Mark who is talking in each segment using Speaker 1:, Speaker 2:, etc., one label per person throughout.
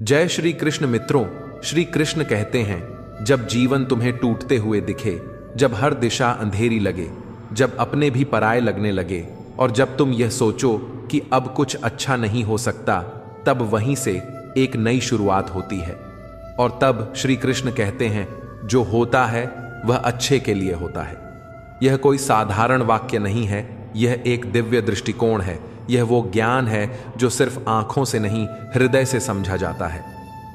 Speaker 1: जय श्री कृष्ण मित्रों। श्री कृष्ण कहते हैं, जब जीवन तुम्हें टूटते हुए दिखे, जब हर दिशा अंधेरी लगे, जब अपने भी पराये लगने लगे और जब तुम यह सोचो कि अब कुछ अच्छा नहीं हो सकता, तब वहीं से एक नई शुरुआत होती है। और तब श्री कृष्ण कहते हैं, जो होता है वह अच्छे के लिए होता है। यह कोई साधारण वाक्य नहीं है, यह एक दिव्य दृष्टिकोण है। यह वो ज्ञान है जो सिर्फ आंखों से नहीं, हृदय से समझा जाता है।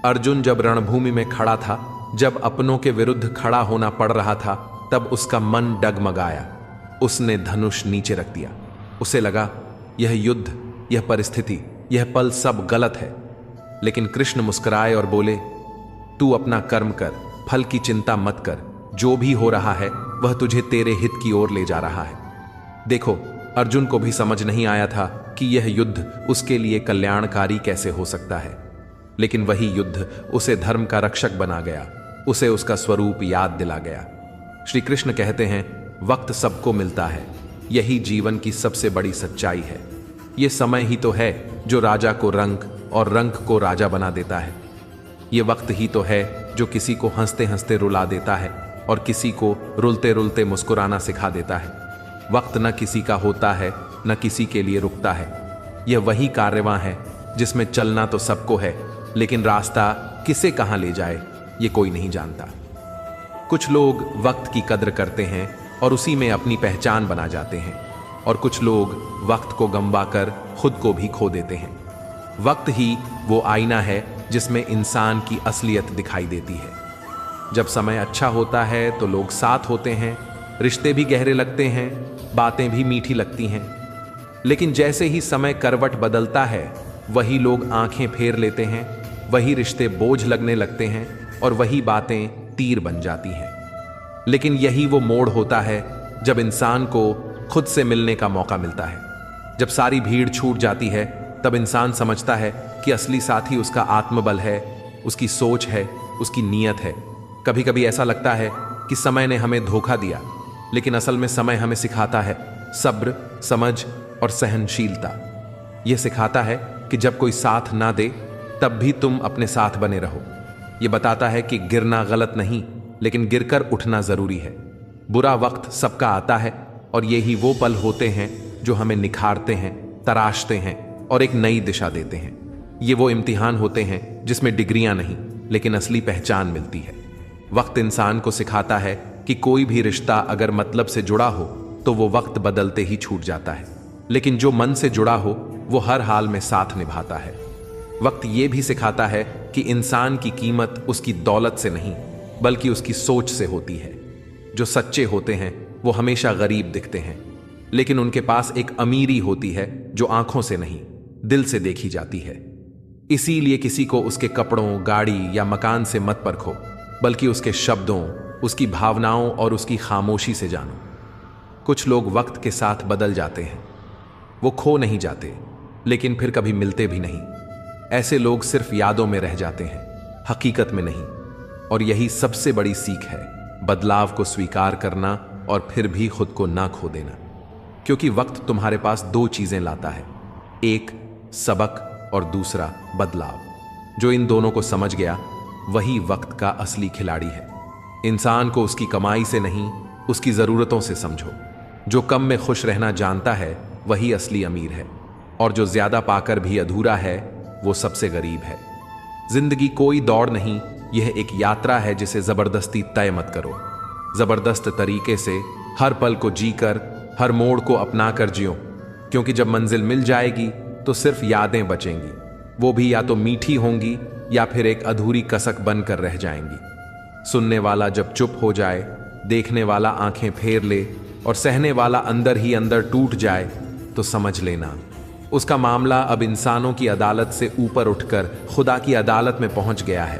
Speaker 1: अर्जुन जब रणभूमि में खड़ा था, जब अपनों के विरुद्ध खड़ा होना पड़ रहा था, तब उसका मन डगमगाया। उसने धनुष नीचे रख दिया। उसे लगा यह युद्ध, यह परिस्थिति, यह पल सब गलत है। लेकिन कृष्ण मुस्कुराए और बोले, तू अपना कर्म कर, फल की चिंता मत कर। जो भी हो रहा है वह तुझे तेरे हित की ओर ले जा रहा है। देखो, अर्जुन को भी समझ नहीं आया था कि यह युद्ध उसके लिए कल्याणकारी कैसे हो सकता है, लेकिन वही युद्ध उसे धर्म का रक्षक बना गया, उसे उसका स्वरूप याद दिला गया। श्री कृष्ण कहते हैं, वक्त सबको मिलता है, यही जीवन की सबसे बड़ी सच्चाई है। यह समय ही तो है जो राजा को रंक और रंक को राजा बना देता है। ये वक्त ही तो है जो किसी को हंसते हंसते रुला देता है और किसी को रुलते रुलते मुस्कुराना सिखा देता है। वक्त न किसी का होता है, न किसी के लिए रुकता है। यह वही कारवां है जिसमें चलना तो सबको है, लेकिन रास्ता किसे कहां ले जाए ये कोई नहीं जानता। कुछ लोग वक्त की कद्र करते हैं और उसी में अपनी पहचान बना जाते हैं, और कुछ लोग वक्त को गंवा कर खुद को भी खो देते हैं। वक्त ही वो आईना है जिसमें इंसान की असलियत दिखाई देती है। जब समय अच्छा होता है तो लोग साथ होते हैं, रिश्ते भी गहरे लगते हैं, बातें भी मीठी लगती हैं। लेकिन जैसे ही समय करवट बदलता है, वही लोग आंखें फेर लेते हैं, वही रिश्ते बोझ लगने लगते हैं और वही बातें तीर बन जाती हैं। लेकिन यही वो मोड़ होता है जब इंसान को खुद से मिलने का मौका मिलता है। जब सारी भीड़ छूट जाती है, तब इंसान समझता है कि असली साथी उसका आत्मबल है, उसकी सोच है, उसकी नीयत है। कभी कभी ऐसा लगता है कि समय ने हमें धोखा दिया, लेकिन असल में समय हमें सिखाता है सब्र, समझ और सहनशीलता। यह सिखाता है कि जब कोई साथ ना दे, तब भी तुम अपने साथ बने रहो। यह बताता है कि गिरना गलत नहीं, लेकिन गिरकर उठना जरूरी है। बुरा वक्त सबका आता है, और यही वो पल होते हैं जो हमें निखारते हैं, तराशते हैं और एक नई दिशा देते हैं। ये वो इम्तिहान होते हैं जिसमें डिग्रियां नहीं, लेकिन असली पहचान मिलती है। वक्त इंसान को सिखाता है कि कोई भी रिश्ता अगर मतलब से जुड़ा हो तो वो वक्त बदलते ही छूट जाता है, लेकिन जो मन से जुड़ा हो वो हर हाल में साथ निभाता है। वक्त ये भी सिखाता है कि इंसान की कीमत उसकी दौलत से नहीं, बल्कि उसकी सोच से होती है। जो सच्चे होते हैं वो हमेशा गरीब दिखते हैं, लेकिन उनके पास एक अमीरी होती है जो आंखों से नहीं, दिल से देखी जाती है। इसीलिए किसी को उसके कपड़ों, गाड़ी या मकान से मत परखो, बल्कि उसके शब्दों, उसकी भावनाओं और उसकी खामोशी से जानो। कुछ लोग वक्त के साथ बदल जाते हैं, वो खो नहीं जाते, लेकिन फिर कभी मिलते भी नहीं। ऐसे लोग सिर्फ यादों में रह जाते हैं, हकीकत में नहीं। और यही सबसे बड़ी सीख है, बदलाव को स्वीकार करना और फिर भी खुद को ना खो देना। क्योंकि वक्त तुम्हारे पास दो चीजें लाता है, एक सबक और दूसरा बदलाव। जो इन दोनों को समझ गया वही वक्त का असली खिलाड़ी है। इंसान को उसकी कमाई से नहीं, उसकी जरूरतों से समझो। जो कम में खुश रहना जानता है वही असली अमीर है, और जो ज्यादा पाकर भी अधूरा है वो सबसे गरीब है। जिंदगी कोई दौड़ नहीं, यह एक यात्रा है जिसे जबरदस्ती तय मत करो। जबरदस्त तरीके से हर पल को जीकर, हर मोड़ को अपना कर जियो, क्योंकि जब मंजिल मिल जाएगी तो सिर्फ यादें बचेंगी। वो भी या तो मीठी होंगी या फिर एक अधूरी कसक बनकर रह जाएंगी। सुनने वाला जब चुप हो जाए, देखने वाला आंखें फेर ले और सहने वाला अंदर ही अंदर टूट जाए, तो समझ लेना उसका मामला अब इंसानों की अदालत से ऊपर उठकर खुदा की अदालत में पहुंच गया है।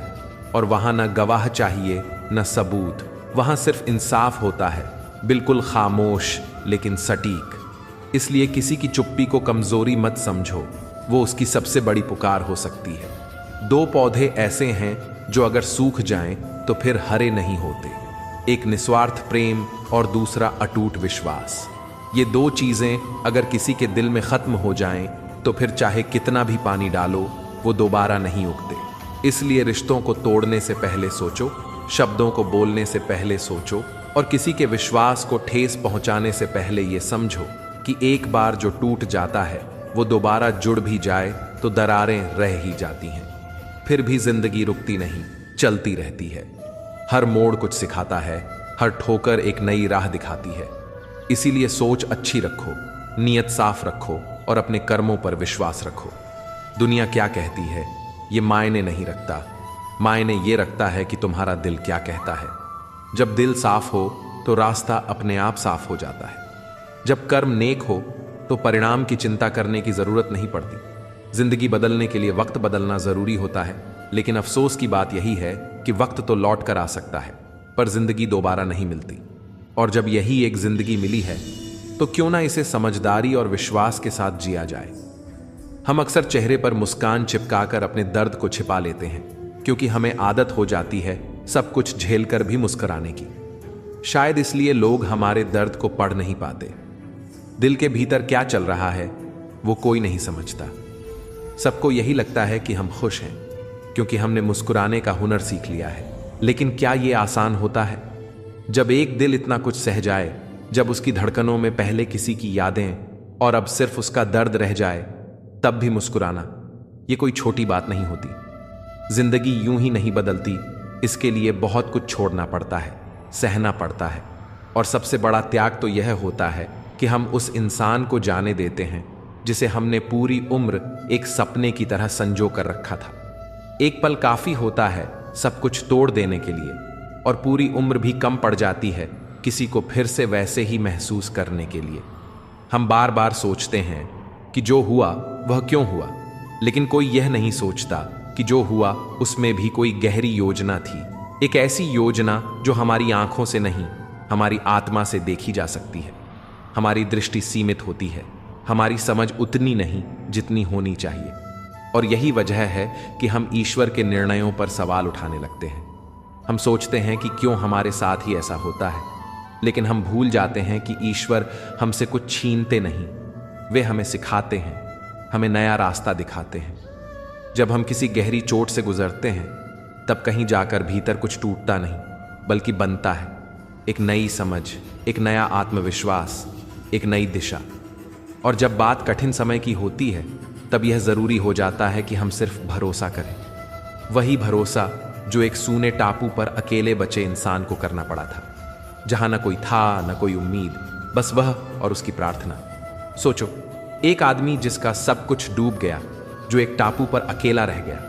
Speaker 1: और वहां न गवाह चाहिए न सबूत, वहां सिर्फ इंसाफ होता है, बिल्कुल खामोश लेकिन सटीक। इसलिए किसी की चुप्पी को कमजोरी मत समझो, वो उसकी सबसे बड़ी पुकार हो सकती है। दो पौधे ऐसे हैं जो अगर सूख जाएं तो फिर हरे नहीं होते, एक निस्वार्थ प्रेम और दूसरा अटूट विश्वास। ये दो चीजें अगर किसी के दिल में खत्म हो जाएं तो फिर चाहे कितना भी पानी डालो वो दोबारा नहीं उगते। इसलिए रिश्तों को तोड़ने से पहले सोचो, शब्दों को बोलने से पहले सोचो, और किसी के विश्वास को ठेस पहुंचाने से पहले ये समझो कि एक बार जो टूट जाता है वो दोबारा जुड़ भी जाए तो दरारें रह ही जाती हैं। फिर भी जिंदगी रुकती नहीं, चलती रहती है। हर मोड़ कुछ सिखाता है, हर ठोकर एक नई राह दिखाती है। इसीलिए सोच अच्छी रखो, नीयत साफ रखो और अपने कर्मों पर विश्वास रखो। दुनिया क्या कहती है ये मायने नहीं रखता, मायने ये रखता है कि तुम्हारा दिल क्या कहता है। जब दिल साफ हो तो रास्ता अपने आप साफ हो जाता है। जब कर्म नेक हो तो परिणाम की चिंता करने की जरूरत नहीं पड़ती। जिंदगी बदलने के लिए वक्त बदलना जरूरी होता है, लेकिन अफसोस की बात यही है कि वक्त तो लौट कर आ सकता है, पर जिंदगी दोबारा नहीं मिलती। और जब यही एक जिंदगी मिली है तो क्यों ना इसे समझदारी और विश्वास के साथ जिया जाए। हम अक्सर चेहरे पर मुस्कान चिपकाकर अपने दर्द को छिपा लेते हैं, क्योंकि हमें आदत हो जाती है सब कुछ झेलकर भी मुस्कुराने की। शायद इसलिए लोग हमारे दर्द को पढ़ नहीं पाते। दिल के भीतर क्या चल रहा है वो कोई नहीं समझता। सबको यही लगता है कि हम खुश हैं, क्योंकि हमने मुस्कुराने का हुनर सीख लिया है। लेकिन क्या ये आसान होता है? जब एक दिल इतना कुछ सह जाए, जब उसकी धड़कनों में पहले किसी की यादें और अब सिर्फ उसका दर्द रह जाए, तब भी मुस्कुराना ये कोई छोटी बात नहीं होती। जिंदगी यूं ही नहीं बदलती, इसके लिए बहुत कुछ छोड़ना पड़ता है, सहना पड़ता है। और सबसे बड़ा त्याग तो यह होता है कि हम उस इंसान को जाने देते हैं जिसे हमने पूरी उम्र एक सपने की तरह संजो कर रखा था। एक पल काफी होता है सब कुछ तोड़ देने के लिए, और पूरी उम्र भी कम पड़ जाती है किसी को फिर से वैसे ही महसूस करने के लिए। हम बार बार सोचते हैं कि जो हुआ वह क्यों हुआ, लेकिन कोई यह नहीं सोचता कि जो हुआ उसमें भी कोई गहरी योजना थी। एक ऐसी योजना जो हमारी आंखों से नहीं, हमारी आत्मा से देखी जा सकती है। हमारी दृष्टि सीमित होती है, हमारी समझ उतनी नहीं जितनी होनी चाहिए। और यही वजह है कि हम ईश्वर के निर्णयों पर सवाल उठाने लगते हैं। हम सोचते हैं कि क्यों हमारे साथ ही ऐसा होता है, लेकिन हम भूल जाते हैं कि ईश्वर हमसे कुछ छीनते नहीं, वे हमें सिखाते हैं, हमें नया रास्ता दिखाते हैं। जब हम किसी गहरी चोट से गुजरते हैं तब कहीं जाकर भीतर कुछ टूटता नहीं, बल्कि बनता है एक नई समझ, एक नया आत्मविश्वास, एक नई दिशा। और जब बात कठिन समय की होती है तब यह जरूरी हो जाता है कि हम सिर्फ भरोसा करें। वही भरोसा जो एक सूने टापू पर अकेले बचे इंसान को करना पड़ा था, जहां न कोई था न कोई उम्मीद, बस वह और उसकी प्रार्थना। सोचो, एक आदमी जिसका सब कुछ डूब गया, जो एक टापू पर अकेला रह गया,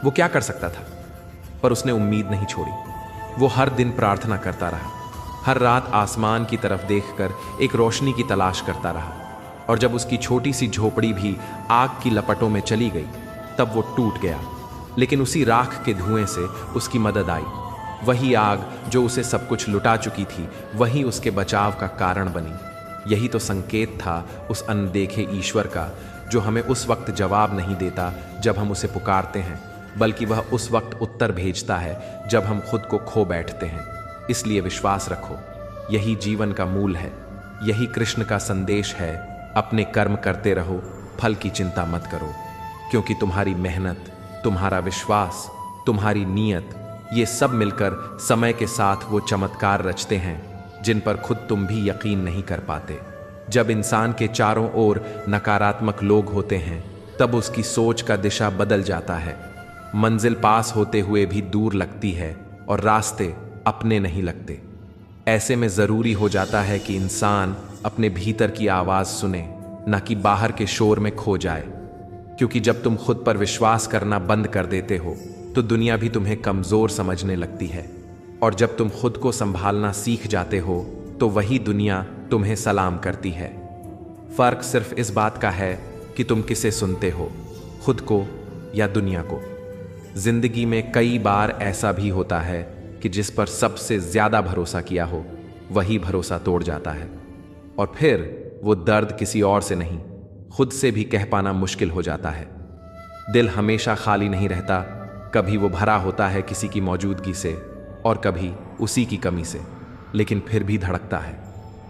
Speaker 1: वो क्या कर सकता था? पर उसने उम्मीद नहीं छोड़ी। वो हर दिन प्रार्थना करता रहा, हर रात आसमान की तरफ देखकर एक रोशनी की तलाश करता रहा। और जब उसकी छोटी सी झोपड़ी भी आग की लपटों में चली गई, तब वो टूट गया। लेकिन उसी राख के धुएं से उसकी मदद आई। वही आग जो उसे सब कुछ लुटा चुकी थी, वही उसके बचाव का कारण बनी। यही तो संकेत था उस अनदेखे ईश्वर का, जो हमें उस वक्त जवाब नहीं देता जब हम उसे पुकारते हैं, बल्कि वह उस वक्त उत्तर भेजता है जब हम खुद को खो बैठते हैं। इसलिए विश्वास रखो, यही जीवन का मूल है, यही कृष्ण का संदेश है। अपने कर्म करते रहो, फल की चिंता मत करो, क्योंकि तुम्हारी मेहनत, तुम्हारा विश्वास, तुम्हारी नीयत, ये सब मिलकर समय के साथ वो चमत्कार रचते हैं जिन पर खुद तुम भी यकीन नहीं कर पाते। जब इंसान के चारों ओर नकारात्मक लोग होते हैं, तब उसकी सोच का दिशा बदल जाता है। मंजिल पास होते हुए भी दूर लगती है और रास्ते अपने नहीं लगते। ऐसे में जरूरी हो जाता है कि इंसान अपने भीतर की आवाज सुने, न कि बाहर के शोर में खो जाए। क्योंकि जब तुम खुद पर विश्वास करना बंद कर देते हो तो दुनिया भी तुम्हें कमजोर समझने लगती है, और जब तुम खुद को संभालना सीख जाते हो तो वही दुनिया तुम्हें सलाम करती है। फर्क सिर्फ इस बात का है कि तुम किसे सुनते हो, खुद को या दुनिया को। जिंदगी में कई बार ऐसा भी होता है कि जिस पर सबसे ज्यादा भरोसा किया हो, वही भरोसा तोड़ जाता है, और फिर वो दर्द किसी और से नहीं, खुद से भी कह पाना मुश्किल हो जाता है। दिल हमेशा खाली नहीं रहता, कभी वो भरा होता है किसी की मौजूदगी से और कभी उसी की कमी से, लेकिन फिर भी धड़कता है,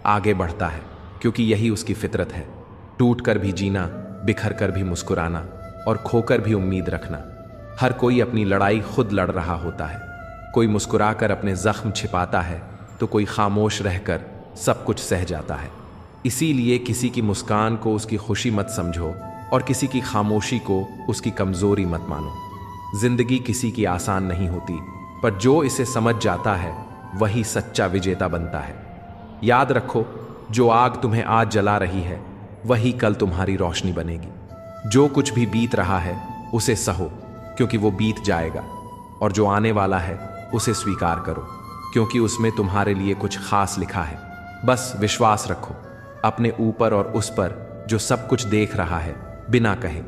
Speaker 1: आगे बढ़ता है, क्योंकि यही उसकी फितरत है। टूट कर भी जीना, बिखर कर भी मुस्कुराना और खोकर भी उम्मीद रखना। हर कोई अपनी लड़ाई खुद लड़ रहा होता है। कोई मुस्कुराकर अपने जख्म छिपाता है तो कोई खामोश रहकर सब कुछ सह जाता है। इसीलिए किसी की मुस्कान को उसकी खुशी मत समझो और किसी की खामोशी को उसकी कमजोरी मत मानो। जिंदगी किसी की आसान नहीं होती, पर जो इसे समझ जाता है वही सच्चा विजेता बनता है। याद रखो, जो आग तुम्हें आज जला रही है वही कल तुम्हारी रोशनी बनेगी। जो कुछ भी बीत रहा है उसे सहो, क्योंकि वो बीत जाएगा, और जो आने वाला है उसे स्वीकार करो, क्योंकि उसमें तुम्हारे लिए कुछ खास लिखा है। बस विश्वास रखो अपने ऊपर और उस पर जो सब कुछ देख रहा है, बिना कहे,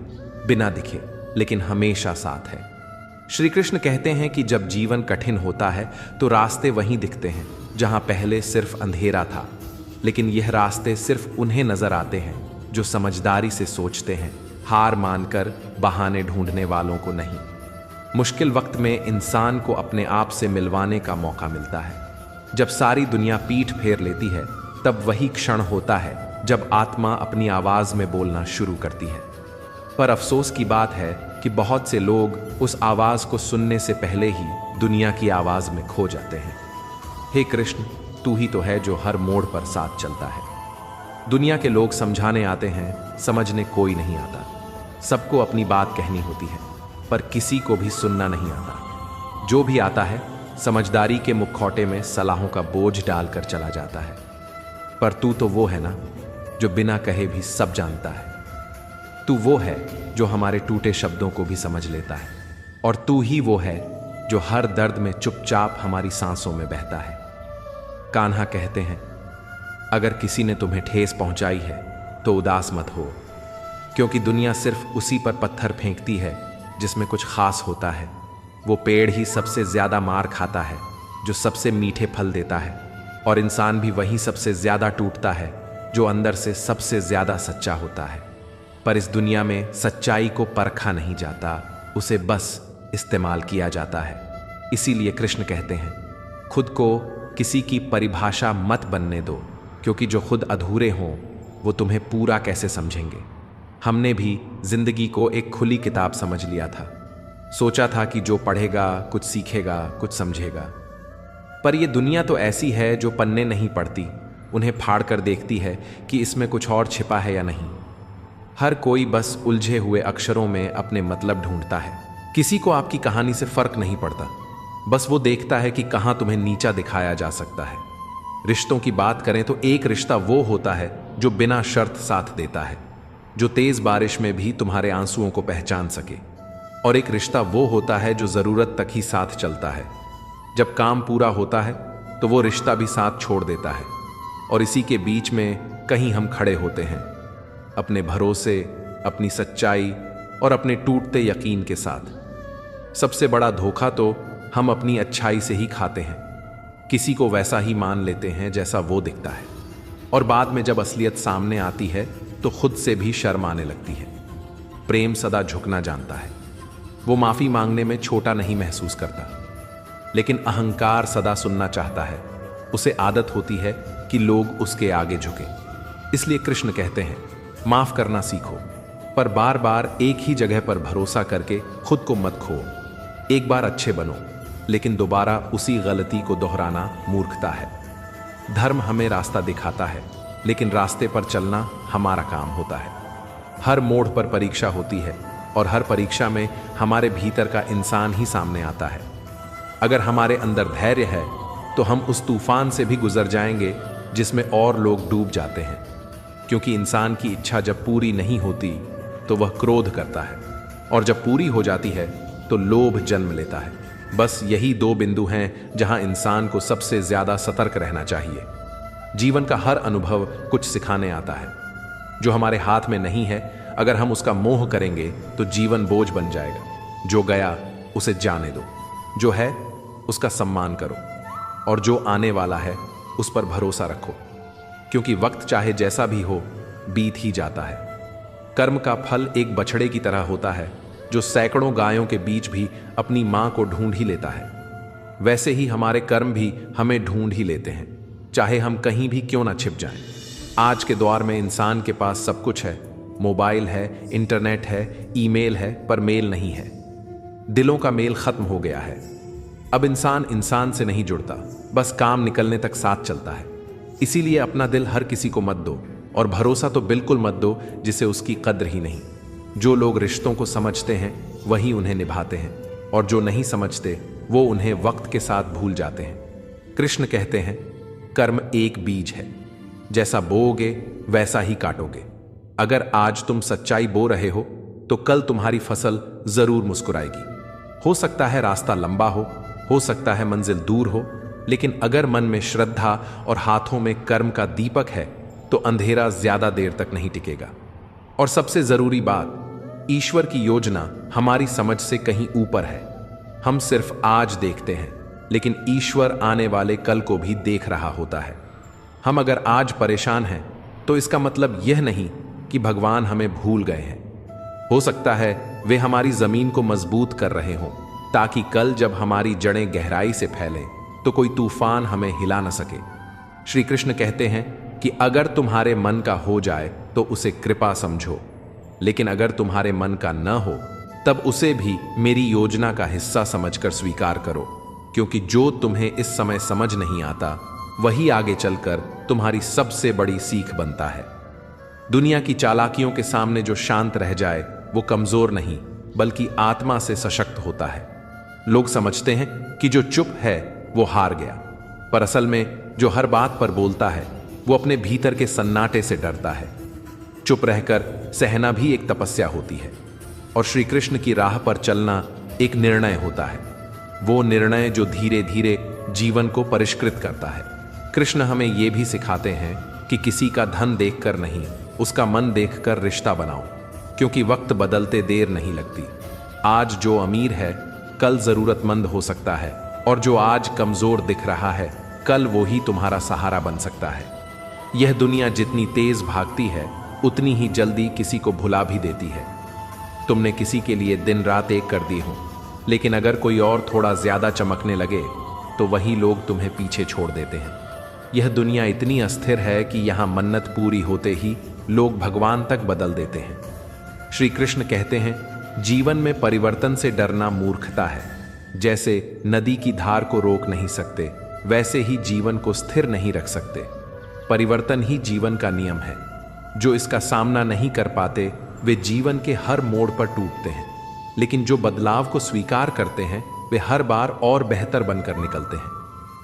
Speaker 1: बिना दिखे, लेकिन हमेशा साथ है। श्री कृष्ण कहते हैं कि जब जीवन कठिन होता है तो रास्ते वहीं दिखते हैं जहां पहले सिर्फ अंधेरा था, लेकिन यह रास्ते सिर्फ उन्हें नजर आते हैं जो समझदारी से सोचते हैं, हार मानकर बहाने ढूंढने वालों को नहीं। मुश्किल वक्त में इंसान को अपने आप से मिलवाने का मौका मिलता है। जब सारी दुनिया पीठ फेर लेती है, तब वही क्षण होता है जब आत्मा अपनी आवाज में बोलना शुरू करती है। पर अफसोस की बात है कि बहुत से लोग उस आवाज को सुनने से पहले ही दुनिया की आवाज में खो जाते हैं। हे कृष्ण, तू ही तो है जो हर मोड़ पर साथ चलता है। दुनिया के लोग समझाने आते हैं, समझने कोई नहीं आता। सबको अपनी बात कहनी होती है, पर किसी को भी सुनना नहीं आता। जो भी आता है, समझदारी के मुखौटे में सलाहों का बोझ डालकर चला जाता है। पर तू तो वो है ना जो बिना कहे भी सब जानता है। तू वो है जो हमारे टूटे शब्दों को भी समझ लेता है, और तू ही वो है जो हर दर्द में चुपचाप हमारी सांसों में बहता है। कान्हा कहते हैं, अगर किसी ने तुम्हें ठेस पहुंचाई है तो उदास मत हो, क्योंकि दुनिया सिर्फ उसी पर पत्थर फेंकती है जिसमें कुछ खास होता है। वो पेड़ ही सबसे ज्यादा मार खाता है जो सबसे मीठे फल देता है, और इंसान भी वही सबसे ज्यादा टूटता है जो अंदर से सबसे ज्यादा सच्चा होता है। पर इस दुनिया में सच्चाई को परखा नहीं जाता, उसे बस इस्तेमाल किया जाता है। इसीलिए कृष्ण कहते हैं, खुद को किसी की परिभाषा मत बनने दो, क्योंकि जो खुद अधूरे हों वो तुम्हें पूरा कैसे समझेंगे। हमने भी जिंदगी को एक खुली किताब समझ लिया था। सोचा था कि जो पढ़ेगा कुछ सीखेगा, कुछ समझेगा। पर यह दुनिया तो ऐसी है जो पन्ने नहीं पढ़ती, उन्हें फाड़ कर देखती है कि इसमें कुछ और छिपा है या नहीं। हर कोई बस उलझे हुए अक्षरों में अपने मतलब ढूंढता है। किसी को आपकी कहानी से फर्क नहीं पड़ता, बस वो देखता है कि कहां तुम्हें नीचा दिखाया जा सकता है। रिश्तों की बात करें तो एक रिश्ता वो होता है जो बिना शर्त साथ देता है, जो तेज बारिश में भी तुम्हारे आंसुओं को पहचान सके। और एक रिश्ता वो होता है जो जरूरत तक ही साथ चलता है। जब काम पूरा होता है तो वो रिश्ता भी साथ छोड़ देता है, और इसी के बीच में कहीं हम खड़े होते हैं, अपने भरोसे, अपनी सच्चाई और अपने टूटते यकीन के साथ। सबसे बड़ा धोखा तो हम अपनी अच्छाई से ही खाते हैं। किसी को वैसा ही मान लेते हैं जैसा वो दिखता है, और बाद में जब असलियत सामने आती है तो खुद से भी शर्म आने लगती है। प्रेम सदा झुकना जानता है, वो माफी मांगने में छोटा नहीं महसूस करता, लेकिन अहंकार सदा सुनना चाहता है। उसे आदत होती है कि लोग उसके आगे झुके। इसलिए कृष्ण कहते हैं, माफ करना सीखो, पर बार बार एक ही जगह पर भरोसा करके खुद को मत खो। एक बार अच्छे बनो, लेकिन दोबारा उसी गलती को दोहराना मूर्खता है। धर्म हमें रास्ता दिखाता है, लेकिन रास्ते पर चलना हमारा काम होता है। हर मोड़ पर परीक्षा होती है, और हर परीक्षा में हमारे भीतर का इंसान ही सामने आता है। अगर हमारे अंदर धैर्य है तो हम उस तूफान से भी गुजर जाएंगे जिसमें और लोग डूब जाते हैं, क्योंकि इंसान की इच्छा जब पूरी नहीं होती तो वह क्रोध करता है, और जब पूरी हो जाती है तो लोभ जन्म लेता है। बस यही दो बिंदु हैं जहां इंसान को सबसे ज्यादा सतर्क रहना चाहिए। जीवन का हर अनुभव कुछ सिखाने आता है। जो हमारे हाथ में नहीं है, अगर हम उसका मोह करेंगे तो जीवन बोझ बन जाएगा। जो गया उसे जाने दो, जो है उसका सम्मान करो, और जो आने वाला है उस पर भरोसा रखो, क्योंकि वक्त चाहे जैसा भी हो बीत ही जाता है। कर्म का फल एक बछड़े की तरह होता है जो सैकड़ों गायों के बीच भी अपनी मां को ढूंढ ही लेता है। वैसे ही हमारे कर्म भी हमें ढूंढ ही लेते हैं, चाहे हम कहीं भी क्यों ना छिप जाएं। आज के दौर में इंसान के पास सब कुछ है, मोबाइल है, इंटरनेट है, ईमेल है, पर मेल नहीं है। दिलों का मेल खत्म हो गया है। अब इंसान इंसान से नहीं जुड़ता, बस काम निकलने तक साथ चलता है। इसीलिए अपना दिल हर किसी को मत दो, और भरोसा तो बिल्कुल मत दो जिसे उसकी कद्र ही नहीं। जो लोग रिश्तों को समझते हैं वही उन्हें निभाते हैं, और जो नहीं समझते वो उन्हें वक्त के साथ भूल जाते हैं। कृष्ण कहते हैं, कर्म एक बीज है, जैसा बोओगे वैसा ही काटोगे। अगर आज तुम सच्चाई बो रहे हो तो कल तुम्हारी फसल जरूर मुस्कुराएगी। हो सकता है रास्ता लंबा हो सकता है मंजिल दूर हो, लेकिन अगर मन में श्रद्धा और हाथों में कर्म का दीपक है तो अंधेरा ज्यादा देर तक नहीं टिकेगा। और सबसे जरूरी बात, ईश्वर की योजना हमारी समझ से कहीं ऊपर है। हम सिर्फ आज देखते हैं, लेकिन ईश्वर आने वाले कल को भी देख रहा होता है। हम अगर आज परेशान हैं तो इसका मतलब यह नहीं कि भगवान हमें भूल गए हैं। हो सकता है वे हमारी जमीन को मजबूत कर रहे हों, ताकि कल जब हमारी जड़ें गहराई से फैलें तो कोई तूफान हमें हिला न सके। श्री कृष्ण कहते हैं कि अगर तुम्हारे मन का हो जाए तो उसे कृपा समझो, लेकिन अगर तुम्हारे मन का न हो तब उसे भी मेरी योजना का हिस्सा समझकर स्वीकार करो, क्योंकि जो तुम्हें इस समय समझ नहीं आता वही आगे चलकर तुम्हारी सबसे बड़ी सीख बनता है। दुनिया की चालाकियों के सामने जो शांत रह जाए वो कमजोर नहीं, बल्कि आत्मा से सशक्त होता है। लोग समझते हैं कि जो चुप है वो हार गया, पर असल में जो हर बात पर बोलता है वो अपने भीतर के सन्नाटे से डरता है। चुप रहकर सहना भी एक तपस्या होती है, और श्री कृष्ण की राह पर चलना एक निर्णय होता है। वो निर्णय जो धीरे धीरे जीवन को परिष्कृत करता है। कृष्ण हमें ये भी सिखाते हैं कि किसी का धन देखकर नहीं, उसका मन देखकर रिश्ता बनाओ, क्योंकि वक्त बदलते देर नहीं लगती। आज जो अमीर है कल जरूरतमंद हो सकता है, और जो आज कमजोर दिख रहा है कल वो ही तुम्हारा सहारा बन सकता है। यह दुनिया जितनी तेज भागती है उतनी ही जल्दी किसी को भुला भी देती है। तुमने किसी के लिए दिन रात एक कर दी हो, लेकिन अगर कोई और थोड़ा ज्यादा चमकने लगे तो वही लोग तुम्हें पीछे छोड़ देते हैं। यह दुनिया इतनी अस्थिर है कि यहां मन्नत पूरी होते ही लोग भगवान तक बदल देते हैं। श्री कृष्ण कहते हैं, जीवन में परिवर्तन से डरना मूर्खता है। जैसे नदी की धार को रोक नहीं सकते, वैसे ही जीवन को स्थिर नहीं रख सकते। परिवर्तन ही जीवन का नियम है। जो इसका सामना नहीं कर पाते वे जीवन के हर मोड़ पर टूटते हैं, लेकिन जो बदलाव को स्वीकार करते हैं वे हर बार और बेहतर बनकर निकलते हैं।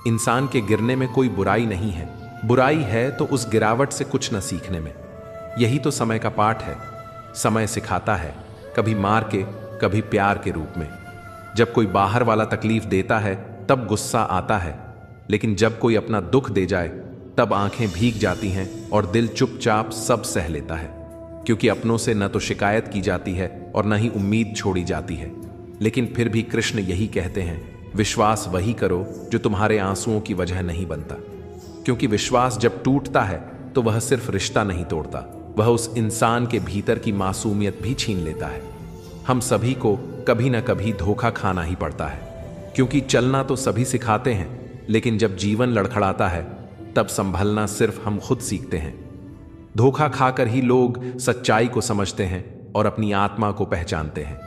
Speaker 1: इंसान के गिरने में कोई बुराई नहीं है, बुराई है तो उस गिरावट से कुछ न सीखने में। यही तो समय का पाठ है। समय सिखाता है, कभी मार के, कभी प्यार के रूप में। जब कोई बाहर वाला तकलीफ देता है तब गुस्सा आता है, लेकिन जब कोई अपना दुख दे जाए तब आंखें भीग जाती हैं और दिल चुपचाप सब सह लेता है, क्योंकि अपनों से न तो शिकायत की जाती है और न ही उम्मीद छोड़ी जाती है। लेकिन फिर भी कृष्ण यही कहते हैं, विश्वास वही करो जो तुम्हारे आंसुओं की वजह नहीं बनता, क्योंकि विश्वास जब टूटता है तो वह सिर्फ रिश्ता नहीं तोड़ता, वह उस इंसान के भीतर की मासूमियत भी छीन लेता है। हम सभी को कभी न कभी धोखा खाना ही पड़ता है, क्योंकि चलना तो सभी सिखाते हैं, लेकिन जब जीवन लड़खड़ाता है तब संभलना सिर्फ हम खुद सीखते हैं। धोखा खाकर ही लोग सच्चाई को समझते हैं और अपनी आत्मा को पहचानते हैं।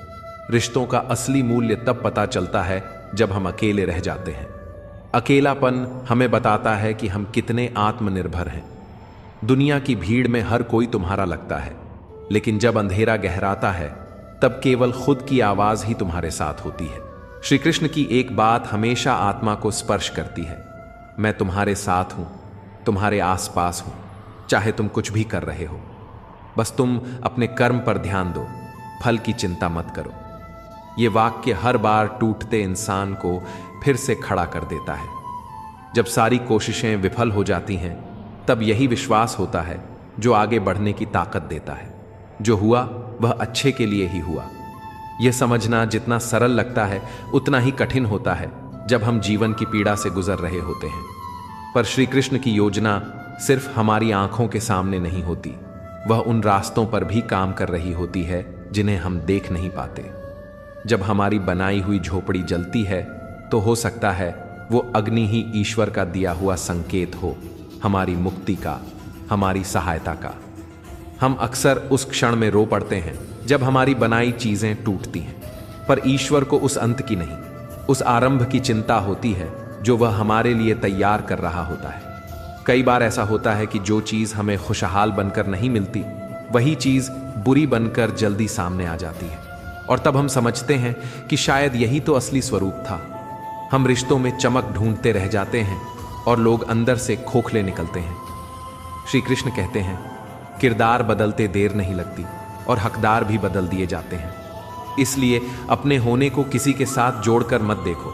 Speaker 1: रिश्तों का असली मूल्य तब पता चलता है जब हम अकेले रह जाते हैं। अकेलापन हमें बताता है कि हम कितने आत्मनिर्भर हैं। दुनिया की भीड़ में हर कोई तुम्हारा लगता है, लेकिन जब अंधेरा गहराता है तब केवल खुद की आवाज ही तुम्हारे साथ होती है। श्री कृष्ण की एक बात हमेशा आत्मा को स्पर्श करती है, मैं तुम्हारे साथ हूं, तुम्हारे आसपास हूं, चाहे तुम कुछ भी कर रहे हो। बस तुम अपने कर्म पर ध्यान दो, फल की चिंता मत करो। ये वाक्य हर बार टूटते इंसान को फिर से खड़ा कर देता है। जब सारी कोशिशें विफल हो जाती हैं तब यही विश्वास होता है जो आगे बढ़ने की ताकत देता है। जो हुआ वह अच्छे के लिए ही हुआ। यह समझना जितना सरल लगता है उतना ही कठिन होता है जब हम जीवन की पीड़ा से गुजर रहे होते हैं। पर श्री कृष्ण की योजना सिर्फ हमारी आंखों के सामने नहीं होती, वह उन रास्तों पर भी काम कर रही होती है जिन्हें हम देख नहीं पाते। जब हमारी बनाई हुई झोपड़ी जलती है तो हो सकता है वो अग्नि ही ईश्वर का दिया हुआ संकेत हो, हमारी मुक्ति का, हमारी सहायता का। हम अक्सर उस क्षण में रो पड़ते हैं जब हमारी बनाई चीजें टूटती हैं, पर ईश्वर को उस अंत की नहीं, उस आरंभ की चिंता होती है जो वह हमारे लिए तैयार कर रहा होता है। कई बार ऐसा होता है कि जो चीज हमें खुशहाल बनकर नहीं मिलती, वही चीज बुरी बनकर जल्दी सामने आ जाती है, और तब हम समझते हैं कि शायद यही तो असली स्वरूप था। हम रिश्तों में चमक ढूंढते रह जाते हैं और लोग अंदर से खोखले निकलते हैं। श्री कृष्ण कहते हैं, किरदार बदलते देर नहीं लगती और हकदार भी बदल दिए जाते हैं। इसलिए अपने होने को किसी के साथ जोड़कर मत देखो।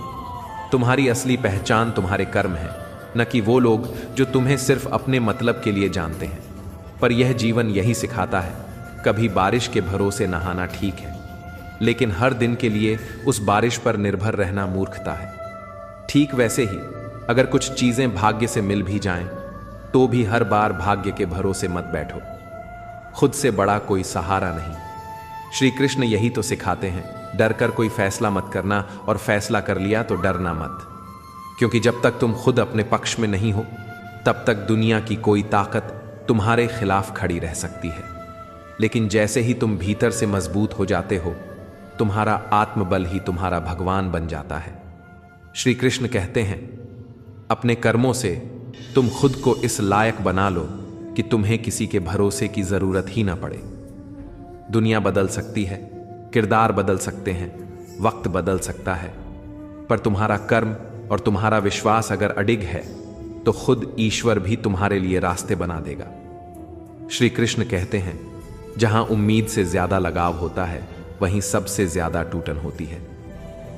Speaker 1: तुम्हारी असली पहचान तुम्हारे कर्म है, न कि वो लोग जो तुम्हें सिर्फ अपने मतलब के लिए जानते हैं। पर यह जीवन यही सिखाता है, कभी बारिश के भरोसे नहाना ठीक है, लेकिन हर दिन के लिए उस बारिश पर निर्भर रहना मूर्खता है। ठीक वैसे ही अगर कुछ चीजें भाग्य से मिल भी जाएं, तो भी हर बार भाग्य के भरोसे मत बैठो। खुद से बड़ा कोई सहारा नहीं। श्री कृष्ण यही तो सिखाते हैं, डर कर कोई फैसला मत करना, और फैसला कर लिया तो डरना मत, क्योंकि जब तक तुम खुद अपने पक्ष में नहीं हो, तब तक दुनिया की कोई ताकत तुम्हारे खिलाफ खड़ी रह सकती है। लेकिन जैसे ही तुम भीतर से मजबूत हो जाते हो, तुम्हारा आत्मबल ही तुम्हारा भगवान बन जाता है। श्री कृष्ण कहते हैं, अपने कर्मों से तुम खुद को इस लायक बना लो कि तुम्हें किसी के भरोसे की जरूरत ही ना पड़े। दुनिया बदल सकती है, किरदार बदल सकते हैं, वक्त बदल सकता है, पर तुम्हारा कर्म और तुम्हारा विश्वास अगर अडिग है, तो खुद ईश्वर भी तुम्हारे लिए रास्ते बना देगा। श्री कृष्ण कहते हैं, जहां उम्मीद से ज्यादा लगाव होता है, वहीं सबसे ज्यादा टूटन होती है।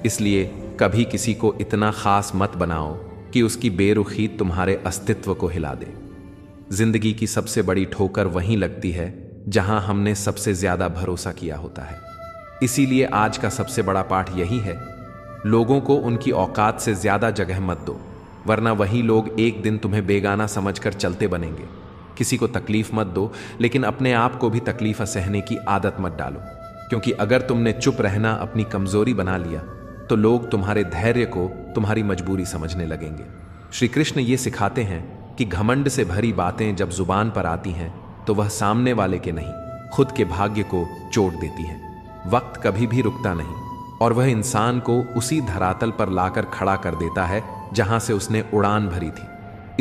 Speaker 1: इसलिए कभी किसी को इतना खास मत बनाओ कि उसकी बेरुखी तुम्हारे अस्तित्व को हिला दे। जिंदगी की सबसे बड़ी ठोकर वहीं लगती है जहां हमने सबसे ज्यादा भरोसा किया होता है। इसीलिए आज का सबसे बड़ा पाठ यही है, लोगों को उनकी औकात से ज्यादा जगह मत दो, वरना वही लोग एक दिन तुम्हें बेगाना समझकर चलते बनेंगे। किसी को तकलीफ मत दो, लेकिन अपने आप को भी तकलीफ सहने की आदत मत डालो, क्योंकि अगर तुमने चुप रहना अपनी कमजोरी बना लिया, तो लोग तुम्हारे धैर्य को तुम्हारी मजबूरी समझने लगेंगे। श्री कृष्ण ये सिखाते हैं कि घमंड से भरी बातें जब जुबान पर आती हैं, तो वह सामने वाले के नहीं, खुद के भाग्य को चोट देती हैं। वक्त कभी भी रुकता नहीं, और वह इंसान को उसी धरातल पर लाकर खड़ा कर देता है जहां से उसने उड़ान भरी थी।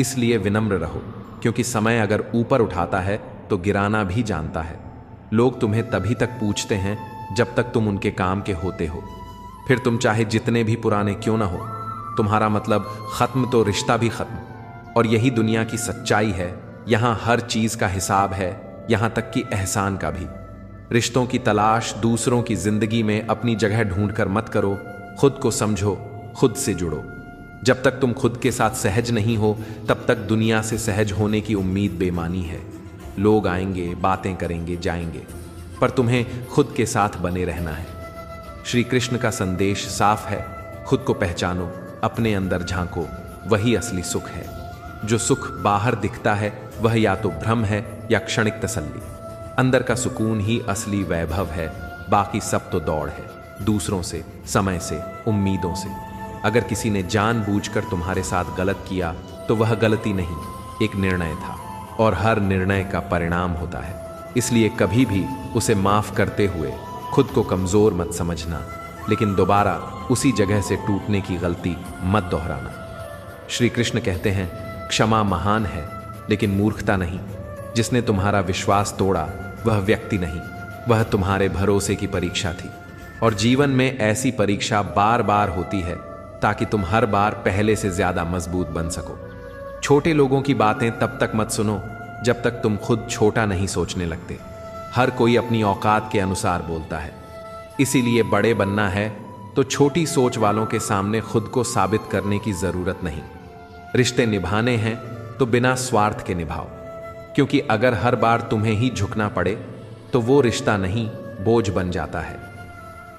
Speaker 1: इसलिए विनम्र रहो, क्योंकि समय अगर ऊपर उठाता है तो गिराना भी जानता है। लोग तुम्हें तभी तक पूछते हैं जब तक तुम उनके काम के होते हो। फिर तुम चाहे जितने भी पुराने क्यों ना हो, तुम्हारा मतलब खत्म तो रिश्ता भी खत्म। और यही दुनिया की सच्चाई है। यहां हर चीज का हिसाब है, यहां तक कि एहसान का भी। रिश्तों की तलाश दूसरों की जिंदगी में अपनी जगह ढूंढकर मत करो, खुद को समझो, खुद से जुड़ो। जब तक तुम खुद के साथ सहज नहीं हो, तब तक दुनिया से सहज होने की उम्मीद बेमानी है। लोग आएंगे, बातें करेंगे, जाएंगे, पर तुम्हें खुद के साथ बने रहना है। श्री कृष्ण का संदेश साफ है, खुद को पहचानो, अपने अंदर झांको, वही असली सुख है। जो सुख बाहर दिखता है वह या तो भ्रम है या क्षणिक तसल्ली। अंदर का सुकून ही असली वैभव है, बाकी सब तो दौड़ है, दूसरों से, समय से, उम्मीदों से। अगर किसी ने जानबूझकर तुम्हारे साथ गलत किया, तो वह गलती नहीं, एक निर्णय था, और हर निर्णय का परिणाम होता है। इसलिए कभी भी उसे माफ करते हुए खुद को कमजोर मत समझना, लेकिन दोबारा उसी जगह से टूटने की गलती मत दोहराना। श्री कृष्ण कहते हैं, क्षमा महान है, लेकिन मूर्खता नहीं। जिसने तुम्हारा विश्वास तोड़ा वह व्यक्ति नहीं, वह तुम्हारे भरोसे की परीक्षा थी। और जीवन में ऐसी परीक्षा बार बार होती है, ताकि तुम हर बार पहले से ज्यादा मजबूत बन सको। छोटे लोगों की बातें तब तक मत सुनो जब तक तुम खुद छोटा नहीं सोचने लगते। हर कोई अपनी औकात के अनुसार बोलता है। इसीलिए बड़े बनना है तो छोटी सोच वालों के सामने खुद को साबित करने की जरूरत नहीं। रिश्ते निभाने हैं तो बिना स्वार्थ के निभाओ, क्योंकि अगर हर बार तुम्हें ही झुकना पड़े तो वो रिश्ता नहीं, बोझ बन जाता है।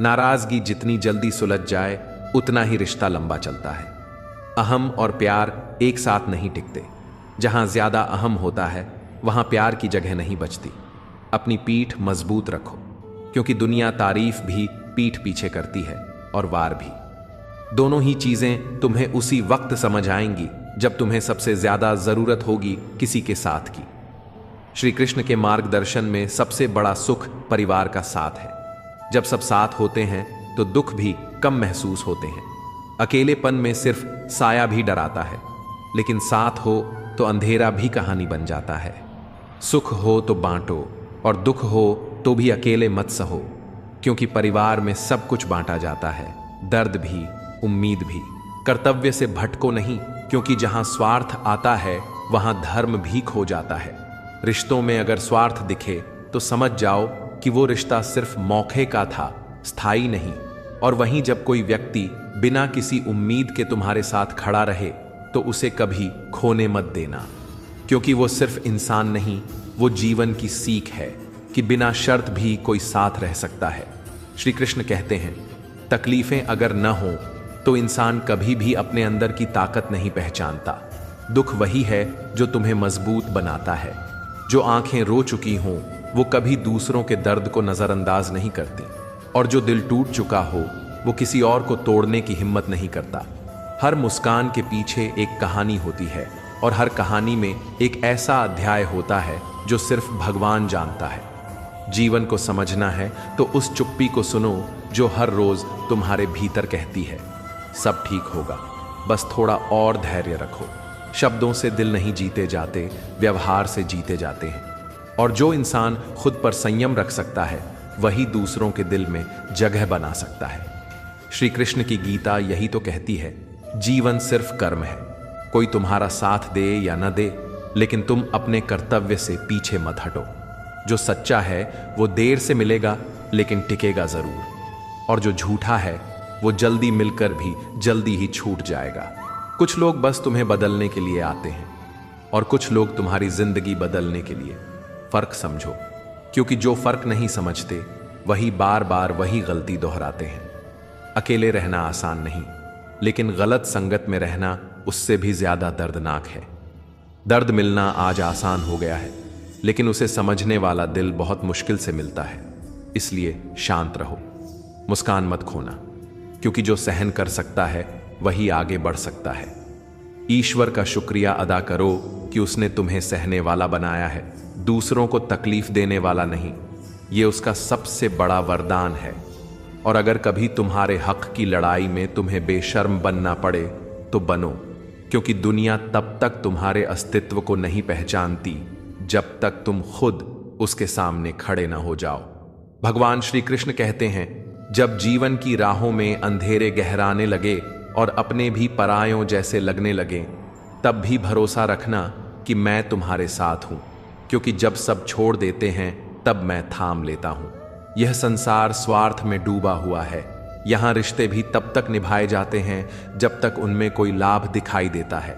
Speaker 1: नाराजगी जितनी जल्दी सुलझ जाए, उतना ही रिश्ता लंबा चलता है। अहम और प्यार एक साथ नहीं टिकते। जहां ज्यादा अहम होता है, वहां प्यार की जगह नहीं बचती। अपनी पीठ मजबूत रखो, क्योंकि दुनिया तारीफ भी पीठ पीछे करती है, और वार भी। दोनों ही चीजें तुम्हें उसी वक्त समझ आएंगी जब तुम्हें सबसे ज्यादा जरूरत होगी किसी के साथ की। श्री कृष्ण के मार्गदर्शन में सबसे बड़ा सुख परिवार का साथ है। जब सब साथ होते हैं तो दुख भी कम महसूस होते हैं। अकेलेपन में सिर्फ साया भी डराता है, लेकिन साथ हो तो अंधेरा भी कहानी बन जाता है। सुख हो तो बांटो और दुख हो तो भी अकेले मत सहो, क्योंकि परिवार में सब कुछ बांटा जाता है, दर्द भी, उम्मीद भी। कर्तव्य से भटको नहीं, क्योंकि जहां स्वार्थ आता है वहां धर्म भी खो जाता है। रिश्तों में अगर स्वार्थ दिखे तो समझ जाओ कि वो रिश्ता सिर्फ मौके का था, स्थायी नहीं। और वहीं जब कोई व्यक्ति बिना किसी उम्मीद के तुम्हारे साथ खड़ा रहे तो उसे कभी खोने मत देना, क्योंकि वो सिर्फ इंसान नहीं, वो जीवन की सीख है कि बिना शर्त भी कोई साथ रह सकता है। श्री कृष्ण कहते हैं, तकलीफें अगर न हो तो इंसान कभी भी अपने अंदर की ताकत नहीं पहचानता। दुख वही है जो तुम्हें मजबूत बनाता है। जो आंखें रो चुकी हों वो कभी दूसरों के दर्द को नजरअंदाज नहीं करती, और जो दिल टूट चुका हो वो किसी और को तोड़ने की हिम्मत नहीं करता। हर मुस्कान के पीछे एक कहानी होती है, और हर कहानी में एक ऐसा अध्याय होता है जो सिर्फ भगवान जानता है। जीवन को समझना है तो उस चुप्पी को सुनो जो हर रोज तुम्हारे भीतर कहती है, सब ठीक होगा, बस थोड़ा और धैर्य रखो। शब्दों से दिल नहीं जीते जाते, व्यवहार से जीते जाते हैं। और जो इंसान खुद पर संयम रख सकता है वही दूसरों के दिल में जगह बना सकता है। श्री कृष्ण की गीता यही तो कहती है, जीवन सिर्फ कर्म है। कोई तुम्हारा साथ दे या न दे, लेकिन तुम अपने कर्तव्य से पीछे मत हटो। जो सच्चा है वो देर से मिलेगा लेकिन टिकेगा जरूर, और जो झूठा है वो जल्दी मिलकर भी जल्दी ही छूट जाएगा। कुछ लोग बस तुम्हें बदलने के लिए आते हैं और कुछ लोग तुम्हारी जिंदगी बदलने के लिए। फर्क समझो, क्योंकि जो फर्क नहीं समझते वही बार बार वही गलती दोहराते हैं। अकेले रहना आसान नहीं, लेकिन गलत संगत में रहना उससे भी ज्यादा दर्दनाक है। दर्द मिलना आज आसान हो गया है, लेकिन उसे समझने वाला दिल बहुत मुश्किल से मिलता है। इसलिए शांत रहो, मुस्कान मत खोना, क्योंकि जो सहन कर सकता है वही आगे बढ़ सकता है। ईश्वर का शुक्रिया अदा करो कि उसने तुम्हें सहने वाला बनाया है, दूसरों को तकलीफ देने वाला नहीं। ये उसका सबसे बड़ा वरदान है। और अगर कभी तुम्हारे हक की लड़ाई में तुम्हें बेशर्म बनना पड़े तो बनो, क्योंकि दुनिया तब तक तुम्हारे अस्तित्व को नहीं पहचानती जब तक तुम खुद उसके सामने खड़े ना हो जाओ। भगवान श्री कृष्ण कहते हैं, जब जीवन की राहों में अंधेरे गहराने लगे और अपने भी परायों जैसे लगने लगे, तब भी भरोसा रखना कि मैं तुम्हारे साथ हूं, क्योंकि जब सब छोड़ देते हैं तब मैं थाम लेता हूं। यह संसार स्वार्थ में डूबा हुआ है। यहां रिश्ते भी तब तक निभाए जाते हैं जब तक उनमें कोई लाभ दिखाई देता है,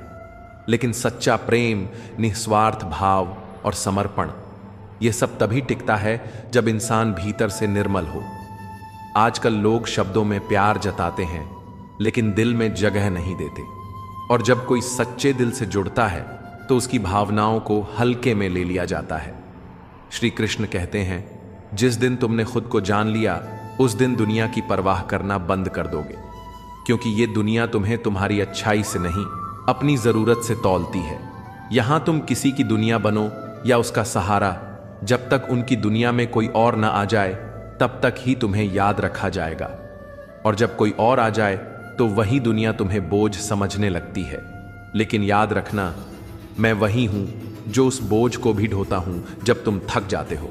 Speaker 1: लेकिन सच्चा प्रेम, निस्वार्थ भाव और समर्पण, यह सब तभी टिकता है जब इंसान भीतर से निर्मल हो। आजकल लोग शब्दों में प्यार जताते हैं लेकिन दिल में जगह नहीं देते, और जब कोई सच्चे दिल से जुड़ता है तो उसकी भावनाओं को हल्के में ले लिया जाता है। श्री कृष्ण कहते हैं, जिस दिन तुमने खुद को जान लिया उस दिन दुनिया की परवाह करना बंद कर दोगे, क्योंकि ये दुनिया तुम्हें तुम्हारी अच्छाई से नहीं अपनी जरूरत से तौलती है। यहां तुम किसी की दुनिया बनो या उसका सहारा, जब तक उनकी दुनिया में कोई और ना आ जाए तब तक ही तुम्हें याद रखा जाएगा, और जब कोई और आ जाए तो वही दुनिया तुम्हें बोझ समझने लगती है। लेकिन याद रखना, मैं वही हूं जो उस बोझ को भी ढोता हूं जब तुम थक जाते हो।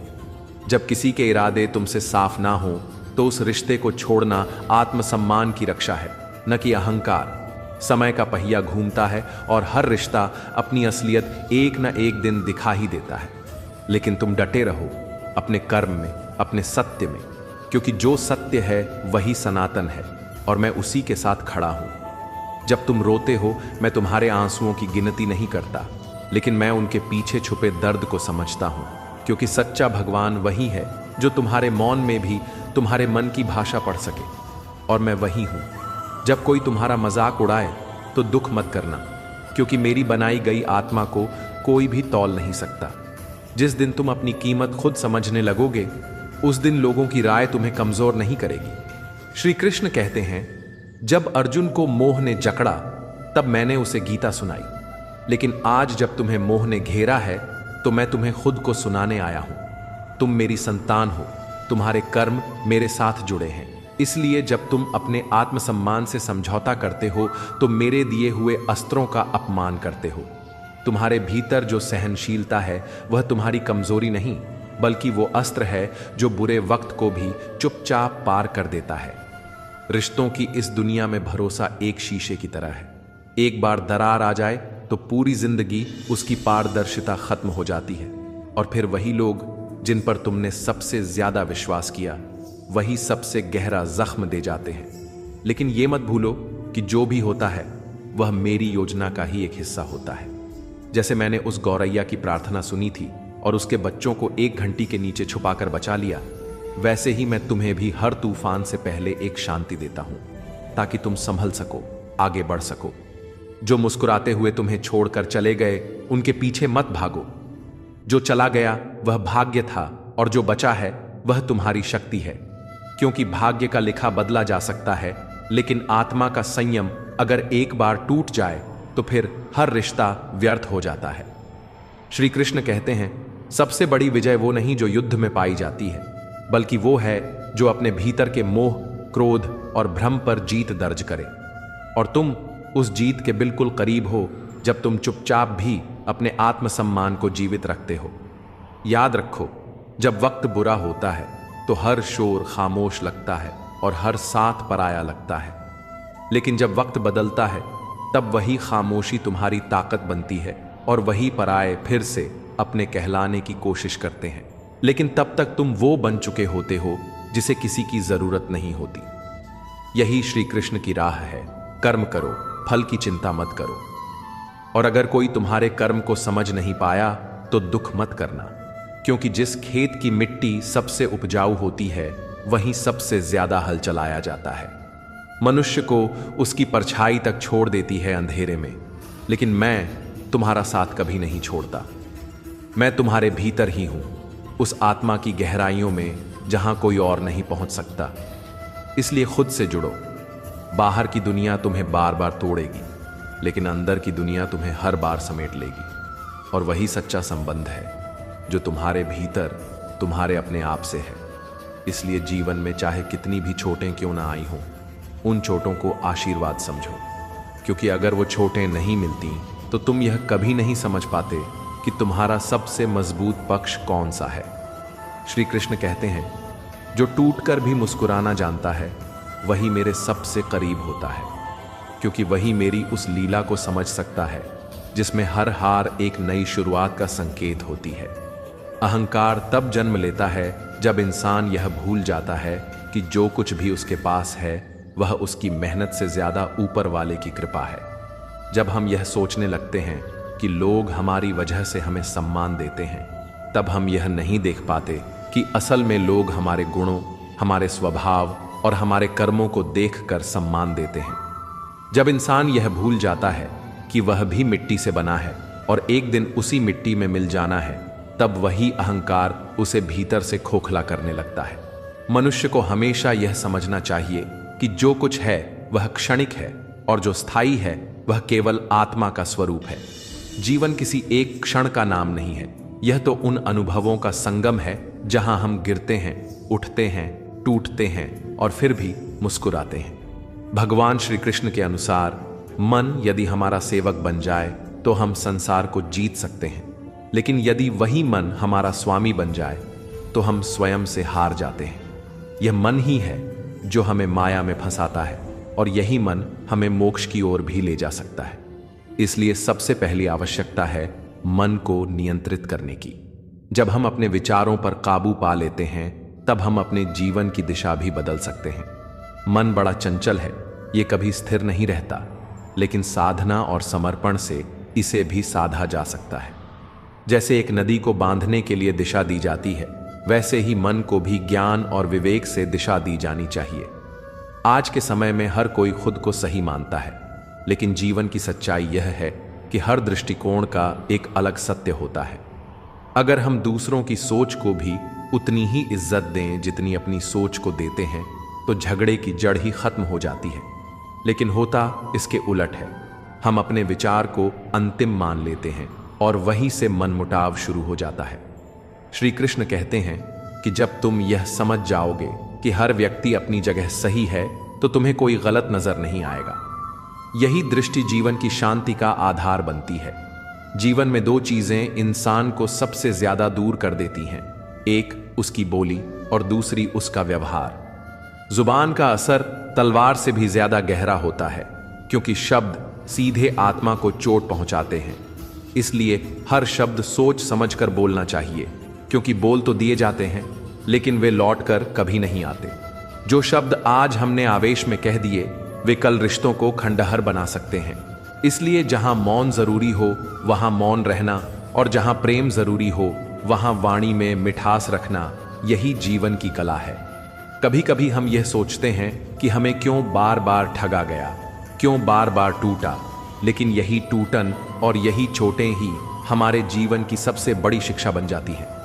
Speaker 1: जब किसी के इरादे तुमसे साफ ना हो तो उस रिश्ते को छोड़ना आत्मसम्मान की रक्षा है, न कि अहंकार। समय का पहिया घूमता है और हर रिश्ता अपनी असलियत एक न एक दिन दिखा ही देता है, लेकिन तुम डटे रहो अपने कर्म में, अपने सत्य में, क्योंकि जो सत्य है वही सनातन है और मैं उसी के साथ खड़ा हूं। जब तुम रोते हो मैं तुम्हारे आंसुओं की गिनती नहीं करता, लेकिन मैं उनके पीछे छुपे दर्द को समझता हूं, क्योंकि सच्चा भगवान वही है जो तुम्हारे मौन में भी तुम्हारे मन की भाषा पढ़ सके, और मैं वही हूं। जब कोई तुम्हारा मजाक उड़ाए तो दुख मत करना, क्योंकि मेरी बनाई गई आत्मा को कोई भी तौल नहीं सकता। जिस दिन तुम अपनी कीमत खुद समझने लगोगे उस दिन लोगों की राय तुम्हें कमजोर नहीं करेगी। श्री कृष्ण कहते हैं, जब अर्जुन को मोह ने जकड़ा तब मैंने उसे गीता सुनाई, लेकिन आज जब तुम्हें मोह ने घेरा है तो मैं तुम्हें खुद को सुनाने आया हूं। तुम मेरी संतान हो, तुम्हारे कर्म मेरे साथ जुड़े हैं, इसलिए जब तुम अपने आत्मसम्मान से समझौता करते हो तो मेरे दिए हुए अस्त्रों का अपमान करते हो। तुम्हारे भीतर जो सहनशीलता है वह तुम्हारी कमजोरी नहीं, बल्कि वो अस्त्र है जो बुरे वक्त को भी चुपचाप पार कर देता है। रिश्तों की इस दुनिया में भरोसा एक शीशे की तरह है। एक बार दरार आ जाए तो पूरी जिंदगी उसकी पारदर्शिता खत्म हो जाती है, और फिर वही लोग जिन पर तुमने सबसे ज्यादा विश्वास किया वही सबसे गहरा जख्म दे जाते हैं। लेकिन ये मत भूलो कि जो भी होता है वह मेरी योजना का ही एक हिस्सा होता है। जैसे मैंने उस गौरैया की प्रार्थना सुनी थी और उसके बच्चों को एक घंटी के नीचे छुपाकर बचा लिया, वैसे ही मैं तुम्हें भी हर तूफान से पहले एक शांति देता हूं, ताकि तुम संभल सको, आगे बढ़ सको। जो मुस्कुराते हुए तुम्हें छोड़कर चले गए उनके पीछे मत भागो। जो चला गया वह भाग्य था और जो बचा है वह तुम्हारी शक्ति है, क्योंकि भाग्य का लिखा बदला जा सकता है, लेकिन आत्मा का संयम अगर एक बार टूट जाए तो फिर हर रिश्ता व्यर्थ हो जाता है। श्री कृष्ण कहते हैं, सबसे बड़ी विजय वो नहीं जो युद्ध में पाई जाती है, बल्कि वो है जो अपने भीतर के मोह, क्रोध और भ्रम पर जीत दर्ज करे। और तुम उस जीत के बिल्कुल करीब हो जब तुम चुपचाप भी अपने आत्मसम्मान को जीवित रखते हो। याद रखो, जब वक्त बुरा होता है तो हर शोर खामोश लगता है और हर साथ पराया लगता है, लेकिन जब वक्त बदलता है तब वही खामोशी तुम्हारी ताकत बनती है और वही पराये फिर से अपने कहलाने की कोशिश करते हैं। लेकिन तब तक तुम वो बन चुके होते हो जिसे किसी की जरूरत नहीं होती। यही श्री कृष्ण की राह है। कर्म करो, फल की चिंता मत करो। और अगर कोई तुम्हारे कर्म को समझ नहीं पाया तो दुख मत करना, क्योंकि जिस खेत की मिट्टी सबसे उपजाऊ होती है वहीं सबसे ज्यादा हल चलाया जाता है। मनुष्य को उसकी परछाई तक छोड़ देती है अंधेरे में, लेकिन मैं तुम्हारा साथ कभी नहीं छोड़ता। मैं तुम्हारे भीतर ही हूं, उस आत्मा की गहराइयों में जहां कोई और नहीं पहुंच सकता। इसलिए खुद से जुड़ो। बाहर की दुनिया तुम्हें बार बार तोड़ेगी, लेकिन अंदर की दुनिया तुम्हें हर बार समेट लेगी। और वही सच्चा संबंध है जो तुम्हारे भीतर तुम्हारे अपने आप से है। इसलिए जीवन में चाहे कितनी भी चोटें क्यों ना आई हों, उन चोटों को आशीर्वाद समझो, क्योंकि अगर वो चोटें नहीं मिलती तो तुम यह कभी नहीं समझ पाते कि तुम्हारा सबसे मजबूत पक्ष कौन सा है। श्री कृष्ण कहते हैं, जो टूटकर भी मुस्कुराना जानता है वही मेरे सबसे करीब होता है, क्योंकि वही मेरी उस लीला को समझ सकता है जिसमें हर हार एक नई शुरुआत का संकेत होती है। अहंकार तब जन्म लेता है जब इंसान यह भूल जाता है कि जो कुछ भी उसके पास है वह उसकी मेहनत से ज्यादा ऊपर वाले की कृपा है। जब हम यह सोचने लगते हैं कि लोग हमारी वजह से हमें सम्मान देते हैं, तब हम यह नहीं देख पाते कि असल में लोग हमारे गुणों, हमारे स्वभाव और हमारे कर्मों को देखकर सम्मान देते हैं। जब इंसान यह भूल जाता है कि वह भी मिट्टी से बना है और एक दिन उसी मिट्टी में मिल जाना है, तब वही अहंकार उसे भीतर से खोखला करने लगता है। मनुष्य को हमेशा यह समझना चाहिए कि जो कुछ है वह क्षणिक है और जो स्थायी है वह केवल आत्मा का स्वरूप है। जीवन किसी एक क्षण का नाम नहीं है, यह तो उन अनुभवों का संगम है जहां हम गिरते हैं, उठते हैं, टूटते हैं और फिर भी मुस्कुराते हैं। भगवान श्री कृष्ण के अनुसार मन यदि हमारा सेवक बन जाए तो हम संसार को जीत सकते हैं, लेकिन यदि वही मन हमारा स्वामी बन जाए तो हम स्वयं से हार जाते हैं। यह मन ही है जो हमें माया में फंसाता है और यही मन हमें मोक्ष की ओर भी ले जा सकता है। इसलिए सबसे पहली आवश्यकता है मन को नियंत्रित करने की। जब हम अपने विचारों पर काबू पा लेते हैं तब हम अपने जीवन की दिशा भी बदल सकते हैं। मन बड़ा चंचल है, ये कभी स्थिर नहीं रहता, लेकिन साधना और समर्पण से इसे भी साधा जा सकता है। जैसे एक नदी को बांधने के लिए दिशा दी जाती है, वैसे ही मन को भी ज्ञान और विवेक से दिशा दी जानी चाहिए। आज के समय में हर कोई खुद को सही मानता है, लेकिन जीवन की सच्चाई यह है कि हर दृष्टिकोण का एक अलग सत्य होता है। अगर हम दूसरों की सोच को भी उतनी ही इज्जत दें जितनी अपनी सोच को देते हैं तो झगड़े की जड़ ही खत्म हो जाती है। लेकिन होता इसके उलट है, हम अपने विचार को अंतिम मान लेते हैं और वहीं से मनमुटाव शुरू हो जाता है। श्री कृष्ण कहते हैं कि जब तुम यह समझ जाओगे कि हर व्यक्ति अपनी जगह सही है तो तुम्हें कोई गलत नजर नहीं आएगा। यही दृष्टि जीवन की शांति का आधार बनती है। जीवन में दो चीजें इंसान को सबसे ज्यादा दूर कर देती हैं, एक उसकी बोली और दूसरी उसका व्यवहार। जुबान का असर तलवार से भी ज्यादा गहरा होता है, क्योंकि शब्द सीधे आत्मा को चोट पहुंचाते हैं। इसलिए हर शब्द सोच समझकर बोलना चाहिए, क्योंकि बोल तो दिए जाते हैं लेकिन वे लौटकर कभी नहीं आते। जो शब्द आज हमने आवेश में कह दिए वे कल रिश्तों को खंडहर बना सकते हैं। इसलिए जहां मौन जरूरी हो वहां मौन रहना, और जहां प्रेम जरूरी हो वहां वाणी में मिठास रखना, यही जीवन की कला है। कभी कभी हम यह सोचते हैं कि हमें क्यों बार बार ठगा गया, क्यों बार बार टूटा, लेकिन यही टूटन और यही चोटें ही हमारे जीवन की सबसे बड़ी शिक्षा बन जाती हैं।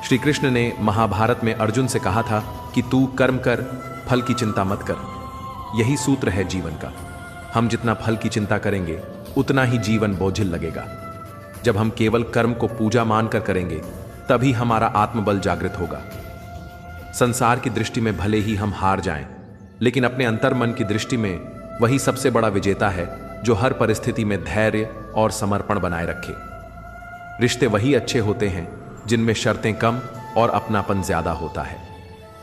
Speaker 1: श्री कृष्ण ने महाभारत में अर्जुन से कहा था कि तू कर्म कर, फल की चिंता मत कर। यही सूत्र है जीवन का। हम जितना फल की चिंता करेंगे उतना ही जीवन बोझिल लगेगा। जब हम केवल कर्म को पूजा मानकर करेंगे तभी हमारा आत्मबल जागृत होगा। संसार की दृष्टि में भले ही हम हार जाएं, लेकिन अपने अंतर्मन की दृष्टि में वही सबसे बड़ा विजेता है जो हर परिस्थिति में धैर्य और समर्पण बनाए रखे। रिश्ते वही अच्छे होते हैं जिनमें शर्तें कम और अपनापन ज्यादा होता है।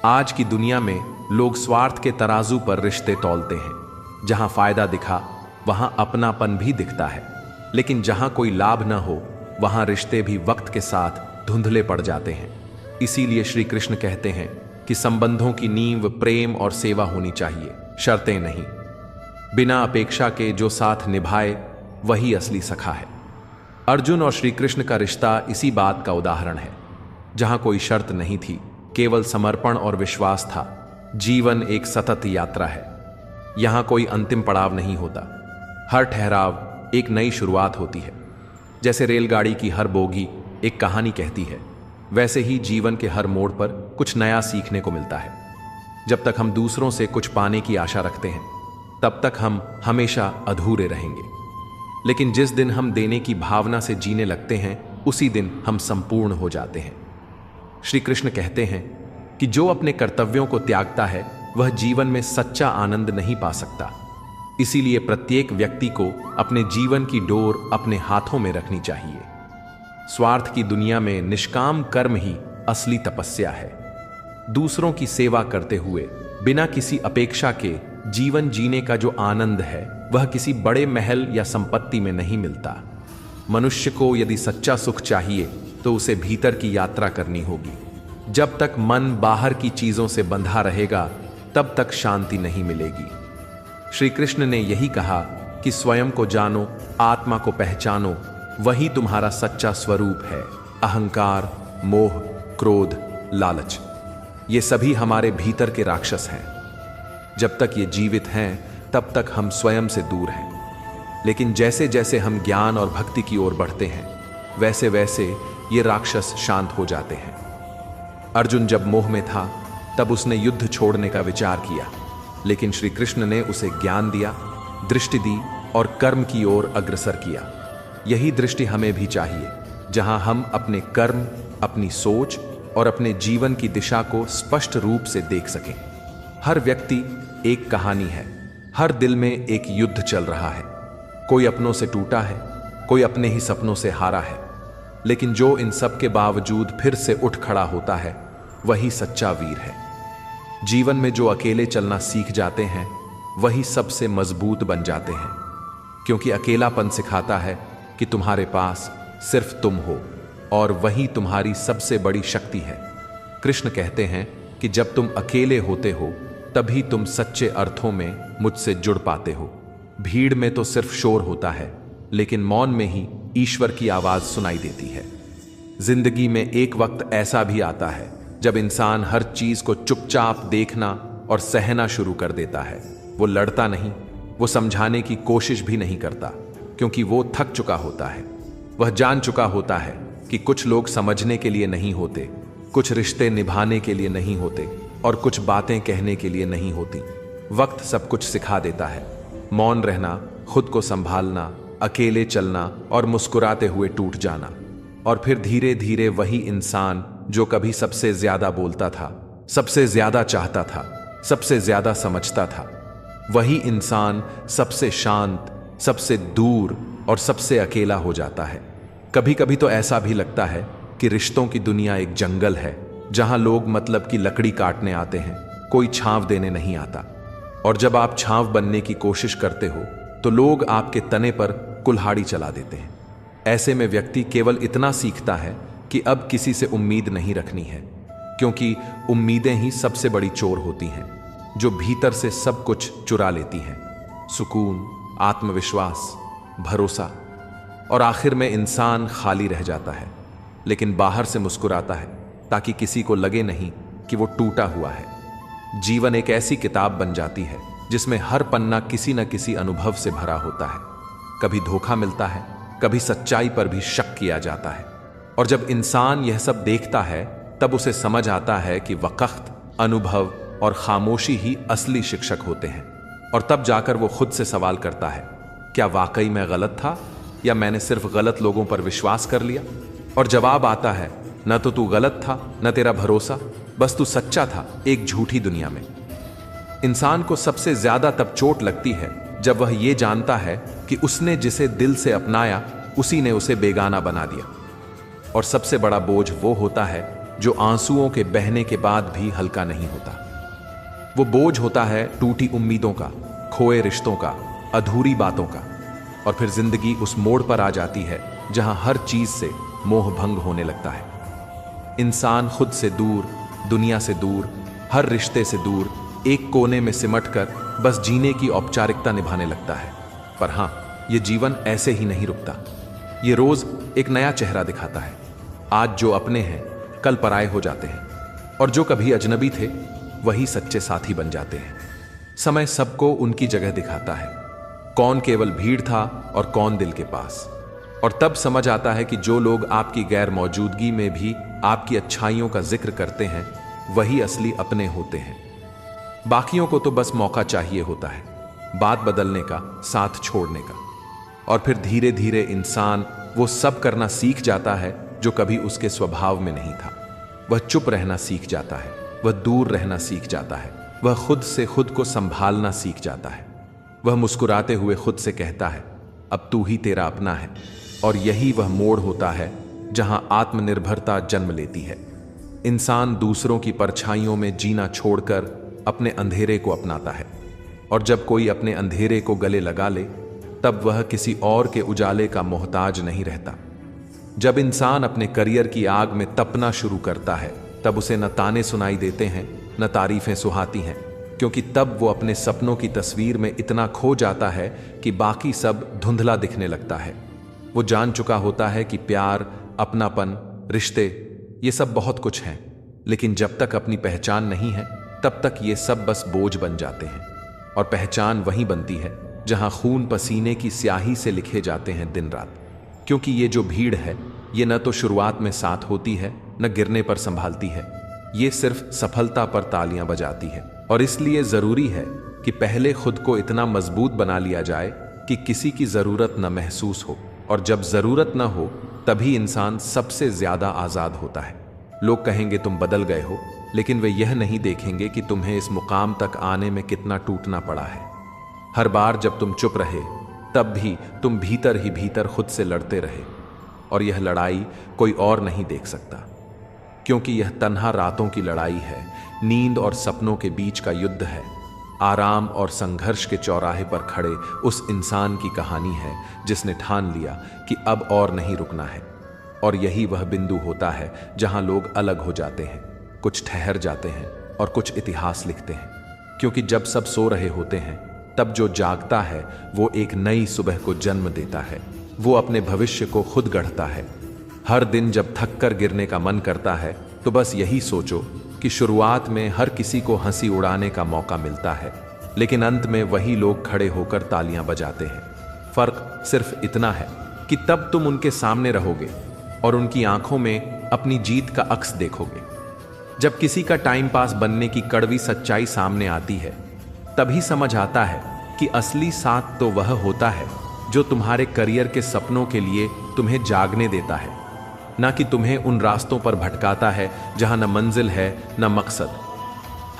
Speaker 1: आज की दुनिया में लोग स्वार्थ के तराजू पर रिश्ते तौलते हैं। जहां फायदा दिखा वहां अपनापन भी दिखता है, लेकिन जहां कोई लाभ न हो वहां रिश्ते भी वक्त के साथ धुंधले पड़ जाते हैं। इसीलिए श्री कृष्ण कहते हैं कि संबंधों की नींव प्रेम और सेवा होनी चाहिए, शर्तें नहीं। बिना अपेक्षा के जो साथ निभाए वही असली सखा है। अर्जुन और श्री कृष्ण का रिश्ता इसी बात का उदाहरण है। जहां कोई शर्त नहीं थी, केवल समर्पण और विश्वास था। जीवन एक सतत यात्रा है। यहां कोई अंतिम पड़ाव नहीं होता। हर ठहराव एक नई शुरुआत होती है। जैसे रेलगाड़ी की हर बोगी एक कहानी कहती है, वैसे ही जीवन के हर मोड़ पर कुछ नया सीखने को मिलता है। जब तक हम दूसरों से कुछ पाने की आशा रखते हैं तब तक हम हमेशा अधूरे रहेंगे, लेकिन जिस दिन हम देने की भावना से जीने लगते हैं उसी दिन हम संपूर्ण हो जाते हैं। श्री कृष्ण कहते हैं कि जो अपने कर्तव्यों को त्यागता है वह जीवन में सच्चा आनंद नहीं पा सकता। इसीलिए प्रत्येक व्यक्ति को अपने जीवन की डोर अपने हाथों में रखनी चाहिए। स्वार्थ की दुनिया में निष्काम कर्म ही असली तपस्या है। दूसरों की सेवा करते हुए बिना किसी अपेक्षा के जीवन जीने का जो आनंद है वह किसी बड़े महल या संपत्ति में नहीं मिलता। मनुष्य को यदि सच्चा सुख चाहिए तो उसे भीतर की यात्रा करनी होगी। जब तक मन बाहर की चीजों से बंधा रहेगा तब तक शांति नहीं मिलेगी। श्री कृष्ण ने यही कहा कि स्वयं को जानो, आत्मा को पहचानो, वही तुम्हारा सच्चा स्वरूप है। अहंकार, मोह, क्रोध, लालच, ये सभी हमारे भीतर के राक्षस हैं। जब तक ये जीवित हैं तब तक हम स्वयं से दूर हैं, लेकिन जैसे जैसे हम ज्ञान और भक्ति की ओर बढ़ते हैं वैसे वैसे ये राक्षस शांत हो जाते हैं। अर्जुन जब मोह में था तब उसने युद्ध छोड़ने का विचार किया, लेकिन श्री कृष्ण ने उसे ज्ञान दिया, दृष्टि दी और कर्म की ओर अग्रसर किया। यही दृष्टि हमें भी चाहिए, जहां हम अपने कर्म, अपनी सोच और अपने जीवन की दिशा को स्पष्ट रूप से देख सकें। हर व्यक्ति एक कहानी है, हर दिल में एक युद्ध चल रहा है। कोई अपनों से टूटा है, कोई अपने ही सपनों से हारा है, लेकिन जो इन सब के बावजूद फिर से उठ खड़ा होता है वही सच्चा वीर है। जीवन में जो अकेले चलना सीख जाते हैं वही सबसे मजबूत बन जाते हैं, क्योंकि अकेलापन सिखाता है कि तुम्हारे पास सिर्फ तुम हो और वही तुम्हारी सबसे बड़ी शक्ति है। कृष्ण कहते हैं कि जब तुम अकेले होते हो तभी तुम सच्चे अर्थों में मुझसे जुड़ पाते हो। भीड़ में तो सिर्फ शोर होता है, लेकिन मौन में ही ईश्वर की आवाज सुनाई देती है। जिंदगी में एक वक्त ऐसा भी आता है जब इंसान हर चीज को चुपचाप देखना और सहना शुरू कर देता है। वो लड़ता नहीं, वो समझाने की कोशिश भी नहीं करता, क्योंकि वो थक चुका होता है। वह जान चुका होता है कि कुछ लोग समझने के लिए नहीं होते, कुछ रिश्ते निभाने के लिए नहीं होते और कुछ बातें कहने के लिए नहीं होती। वक्त सब कुछ सिखा देता है। मौन रहना, खुद को संभालना, अकेले चलना और मुस्कुराते हुए टूट जाना। और फिर धीरे धीरे वही इंसान जो कभी सबसे ज्यादा बोलता था सबसे ज्यादा चाहता था, सबसे ज्यादा समझता था, वही इंसान सबसे शांत, सबसे दूर और सबसे अकेला हो जाता है। कभी कभी तो ऐसा भी लगता है कि रिश्तों की दुनिया एक जंगल है, जहां लोग मतलब की लकड़ी काटने आते हैं, कोई छांव देने नहीं आता। और जब आप छांव बनने की कोशिश करते हो तो लोग आपके तने पर कुल्हाड़ी चला देते हैं। ऐसे में व्यक्ति केवल इतना सीखता है कि अब किसी से उम्मीद नहीं रखनी है, क्योंकि उम्मीदें ही सबसे बड़ी चोर होती हैं, जो भीतर से सब कुछ चुरा लेती हैं, सुकून, आत्मविश्वास, भरोसा। और आखिर में इंसान खाली रह जाता है, लेकिन बाहर से मुस्कुराता है ताकि किसी को लगे नहीं कि वो टूटा हुआ है। जीवन एक ऐसी किताब बन जाती है जिसमें हर पन्ना किसी न किसी अनुभव से भरा होता है। कभी धोखा मिलता है, कभी सच्चाई पर भी शक किया जाता है। और जब इंसान यह सब देखता है तब उसे समझ आता है कि वक्त, अनुभव और खामोशी ही असली शिक्षक होते हैं। और तब जाकर वो खुद से सवाल करता है, क्या वाकई मैं गलत था या मैंने सिर्फ गलत लोगों पर विश्वास कर लिया? और जवाब आता है, न तो तू गलत था, न तेरा भरोसा, बस तू सच्चा था एक झूठी दुनिया में। इंसान को सबसे ज्यादा तब चोट लगती है जब वह ये जानता है कि उसने जिसे दिल से अपनाया उसी ने उसे बेगाना बना दिया। और सबसे बड़ा बोझ वो होता है जो आंसुओं के बहने के बाद भी हल्का नहीं होता। वो बोझ होता है टूटी उम्मीदों का, खोए रिश्तों का, अधूरी बातों का। और फिर जिंदगी उस मोड़ पर आ जाती है जहां हर चीज से मोह भंग होने लगता है। इंसान खुद से दूर, दुनिया से दूर, हर रिश्ते से दूर, एक कोने में सिमटकर बस जीने की औपचारिकता निभाने लगता है। पर हां, ये जीवन ऐसे ही नहीं रुकता। ये रोज एक नया चेहरा दिखाता है। आज जो अपने हैं, कल पराये हो जाते हैं। और जो कभी अजनबी थे, वही सच्चे साथी बन जाते हैं। समय सबको उनकी जगह दिखाता है, कौन केवल भीड़ था और कौन दिल के पास। और तब समझ आता है कि जो लोग आपकी गैर मौजूदगी में भी आपकी अच्छाइयों का जिक्र करते हैं, वही असली अपने होते हैं। बाकियों को तो बस मौका चाहिए होता है, बात बदलने का, साथ छोड़ने का। और फिर धीरे धीरे इंसान वो सब करना सीख जाता है जो कभी उसके स्वभाव में नहीं था। वह चुप रहना सीख जाता है, वह दूर रहना सीख जाता है, वह खुद से खुद को संभालना सीख जाता है। वह मुस्कुराते हुए खुद से कहता है, अब तू ही तेरा अपना है। और यही वह मोड़ होता है जहां आत्मनिर्भरता जन्म लेती है। इंसान दूसरों की परछाइयों में जीना छोड़कर अपने अंधेरे को अपनाता है। और जब कोई अपने अंधेरे को गले लगा ले, तब वह किसी और के उजाले का मोहताज नहीं रहता। जब इंसान अपने करियर की आग में तपना शुरू करता है, तब उसे न ताने सुनाई देते हैं, न तारीफें सुहाती हैं, क्योंकि तब वो अपने सपनों की तस्वीर में इतना खो जाता है कि बाकी सब धुंधला दिखने लगता है। वो जान चुका होता है कि प्यार, अपनापन, रिश्ते, ये सब बहुत कुछ हैं, लेकिन जब तक अपनी पहचान नहीं है, तब तक ये सब बस बोझ बन जाते हैं। और पहचान वहीं बनती है जहां खून पसीने की स्याही से लिखे जाते हैं दिन रात। क्योंकि ये जो भीड़ है, ये न तो शुरुआत में साथ होती है, न गिरने पर संभालती है। ये सिर्फ सफलता पर तालियां बजाती है। और इसलिए जरूरी है कि पहले खुद को इतना मजबूत बना लिया जाए कि किसी की जरूरत न महसूस हो। और जब जरूरत न हो, तभी इंसान सबसे ज्यादा आजाद होता है। लोग कहेंगे तुम बदल गए हो, लेकिन वे यह नहीं देखेंगे कि तुम्हें इस मुकाम तक आने में कितना टूटना पड़ा है। हर बार जब तुम चुप रहे, तब भी तुम भीतर ही भीतर खुद से लड़ते रहे। और यह लड़ाई कोई और नहीं देख सकता, क्योंकि यह तन्हा रातों की लड़ाई है, नींद और सपनों के बीच का युद्ध है, आराम और संघर्ष के चौराहे पर खड़े उस इंसान की कहानी है जिसने ठान लिया कि अब और नहीं रुकना है। और यही वह बिंदु होता है जहां लोग अलग हो जाते हैं, कुछ ठहर जाते हैं और कुछ इतिहास लिखते हैं। क्योंकि जब सब सो रहे होते हैं, तब जो जागता है वो एक नई सुबह को जन्म देता है। वो अपने भविष्य को खुद गढ़ता है। हर दिन जब थक कर गिरने का मन करता है, तो बस यही सोचो कि शुरुआत में हर किसी को हंसी उड़ाने का मौका मिलता है, लेकिन अंत में वही लोग खड़े होकर तालियां बजाते हैं। फर्क सिर्फ इतना है कि तब तुम उनके सामने रहोगे और उनकी आंखों में अपनी जीत का अक्स देखोगे। जब किसी का टाइम पास बनने की कड़वी सच्चाई सामने आती है, तभी समझ आता है कि असली साथ तो वह होता है जो तुम्हारे करियर के सपनों के लिए तुम्हें जागने देता है, ना कि तुम्हें उन रास्तों पर भटकाता है जहां न मंजिल है न मकसद।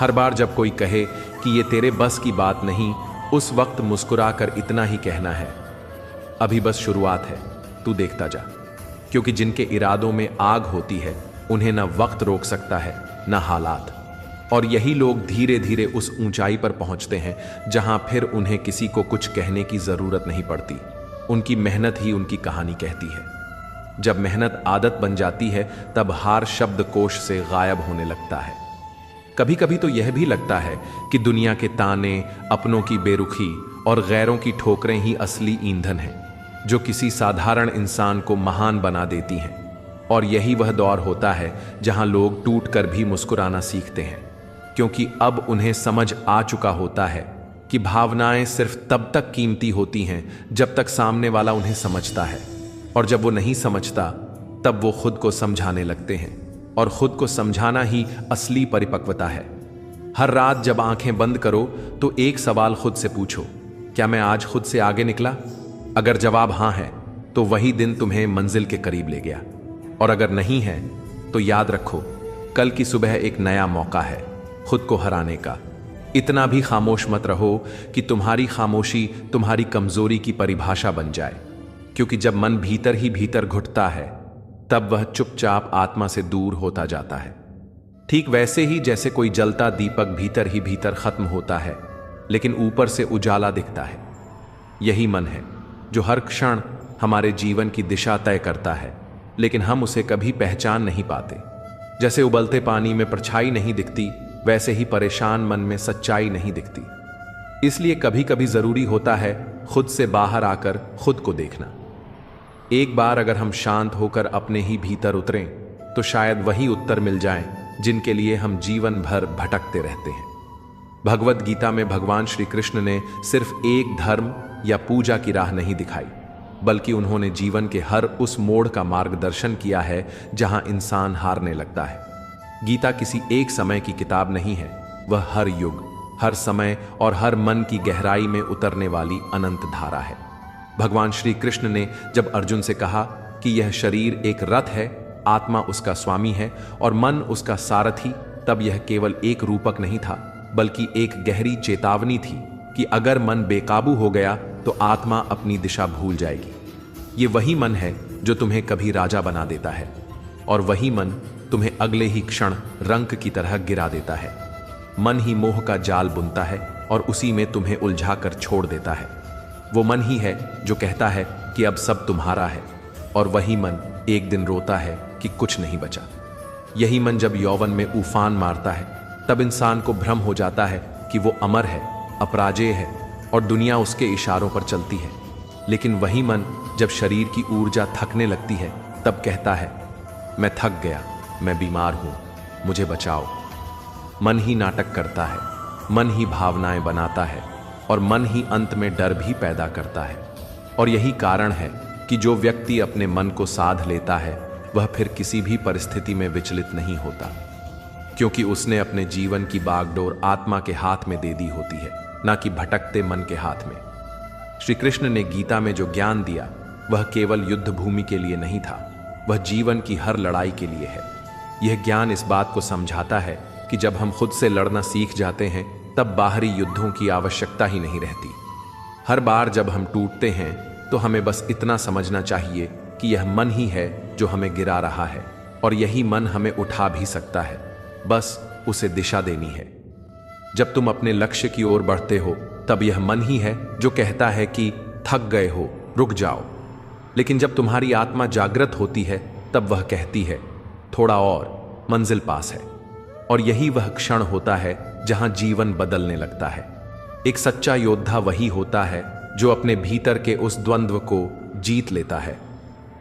Speaker 1: हर बार जब कोई कहे कि ये तेरे बस की बात नहीं, उस वक्त मुस्कुराकर इतना ही कहना है, अभी बस शुरुआत है, तू देखता जा। क्योंकि जिनके इरादों में आग होती है उन्हें ना वक्त रोक सकता है ना हालात। और यही लोग धीरे धीरे उस ऊंचाई पर पहुंचते हैं जहां फिर उन्हें किसी को कुछ कहने की जरूरत नहीं पड़ती। उनकी मेहनत ही उनकी कहानी कहती है। जब मेहनत आदत बन जाती है तब हार शब्दकोश से गायब होने लगता है। कभी कभी तो यह भी लगता है कि दुनिया के ताने, अपनों की बेरुखी और गैरों की ठोकरें ही असली ईंधन हैं जो किसी साधारण इंसान को महान बना देती हैं। और यही वह दौर होता है जहां लोग टूट कर भी मुस्कुराना सीखते हैं, क्योंकि अब उन्हें समझ आ चुका होता है कि भावनाएं सिर्फ तब तक कीमती होती हैं जब तक सामने वाला उन्हें समझता है, और जब वो नहीं समझता तब वो खुद को समझाने लगते हैं। और खुद को समझाना ही असली परिपक्वता है। हर रात जब आंखें बंद करो तो एक सवाल खुद से पूछो, क्या मैं आज खुद से आगे निकला? अगर जवाब हां है तो वही दिन तुम्हें मंजिल के करीब ले गया, और अगर नहीं है तो याद रखो, कल की सुबह एक नया मौका है खुद को हराने का। इतना भी खामोश मत रहो कि तुम्हारी खामोशी तुम्हारी कमजोरी की परिभाषा बन जाए, क्योंकि जब मन भीतर ही भीतर घुटता है तब वह चुपचाप आत्मा से दूर होता जाता है। ठीक वैसे ही जैसे कोई जलता दीपक भीतर ही भीतर खत्म होता है लेकिन ऊपर से उजाला दिखता है। यही मन है जो हर क्षण हमारे जीवन की दिशा तय करता है, लेकिन हम उसे कभी पहचान नहीं पाते। जैसे उबलते पानी में परछाई नहीं दिखती, वैसे ही परेशान मन में सच्चाई नहीं दिखती। इसलिए कभी कभी जरूरी होता है खुद से बाहर आकर खुद को देखना। एक बार अगर हम शांत होकर अपने ही भीतर उतरें तो शायद वही उत्तर मिल जाएं जिनके लिए हम जीवन भर भटकते रहते हैं। भगवत गीता में भगवान श्री कृष्ण ने सिर्फ एक धर्म या पूजा की राह नहीं दिखाई, बल्कि उन्होंने जीवन के हर उस मोड़ का मार्गदर्शन किया है जहां इंसान हारने लगता है। गीता किसी एक समय की किताब नहीं है, वह हर युग, हर समय और हर मन की गहराई में उतरने वाली अनंत धारा है। भगवान श्री कृष्ण ने जब अर्जुन से कहा कि यह शरीर एक रथ है, आत्मा उसका स्वामी है और मन उसका सारथी, तब यह केवल एक रूपक नहीं था बल्कि एक गहरी चेतावनी थी कि अगर मन बेकाबू हो गया तो आत्मा अपनी दिशा भूल जाएगी। ये वही मन है जो तुम्हें कभी राजा बना देता है, और वही मन तुम्हें अगले ही क्षण रंक की तरह गिरा देता है। मन ही मोह का जाल बुनता है और उसी में तुम्हें उलझा कर छोड़ देता है। वो मन ही है जो कहता है कि अब सब तुम्हारा है, और वही मन एक दिन रोता है कि कुछ नहीं बचा। यही मन जब यौवन में उफान मारता है तब इंसान को भ्रम हो जाता है कि वो अमर है, अपराजेय है और दुनिया उसके इशारों पर चलती है। लेकिन वही मन जब शरीर की ऊर्जा थकने लगती है तब कहता है, मैं थक गया, मैं बीमार हूं, मुझे बचाओ। मन ही नाटक करता है, मन ही भावनाएं बनाता है और मन ही अंत में डर भी पैदा करता है। और यही कारण है कि जो व्यक्ति अपने मन को साध लेता है वह फिर किसी भी परिस्थिति में विचलित नहीं होता, क्योंकि उसने अपने जीवन की बागडोर आत्मा के हाथ में दे दी होती है, ना कि भटकते मन के हाथ में। श्री कृष्ण ने गीता में जो ज्ञान दिया वह केवल युद्ध भूमि के लिए नहीं था, वह जीवन की हर लड़ाई के लिए है। यह ज्ञान इस बात को समझाता है कि जब हम खुद से लड़ना सीख जाते हैं तब बाहरी युद्धों की आवश्यकता ही नहीं रहती। हर बार जब हम टूटते हैं तो हमें बस इतना समझना चाहिए कि यह मन ही है जो हमें गिरा रहा है, और यही मन हमें उठा भी सकता है, बस उसे दिशा देनी है। जब तुम अपने लक्ष्य की ओर बढ़ते हो तब यह मन ही है जो कहता है कि थक गए हो, रुक जाओ। लेकिन जब तुम्हारी आत्मा जागृत होती है तब वह कहती है, थोड़ा और, मंजिल पास है। और यही वह क्षण होता है जहां जीवन बदलने लगता है। एक सच्चा योद्धा वही होता है जो अपने भीतर के उस द्वंद्व को जीत लेता है,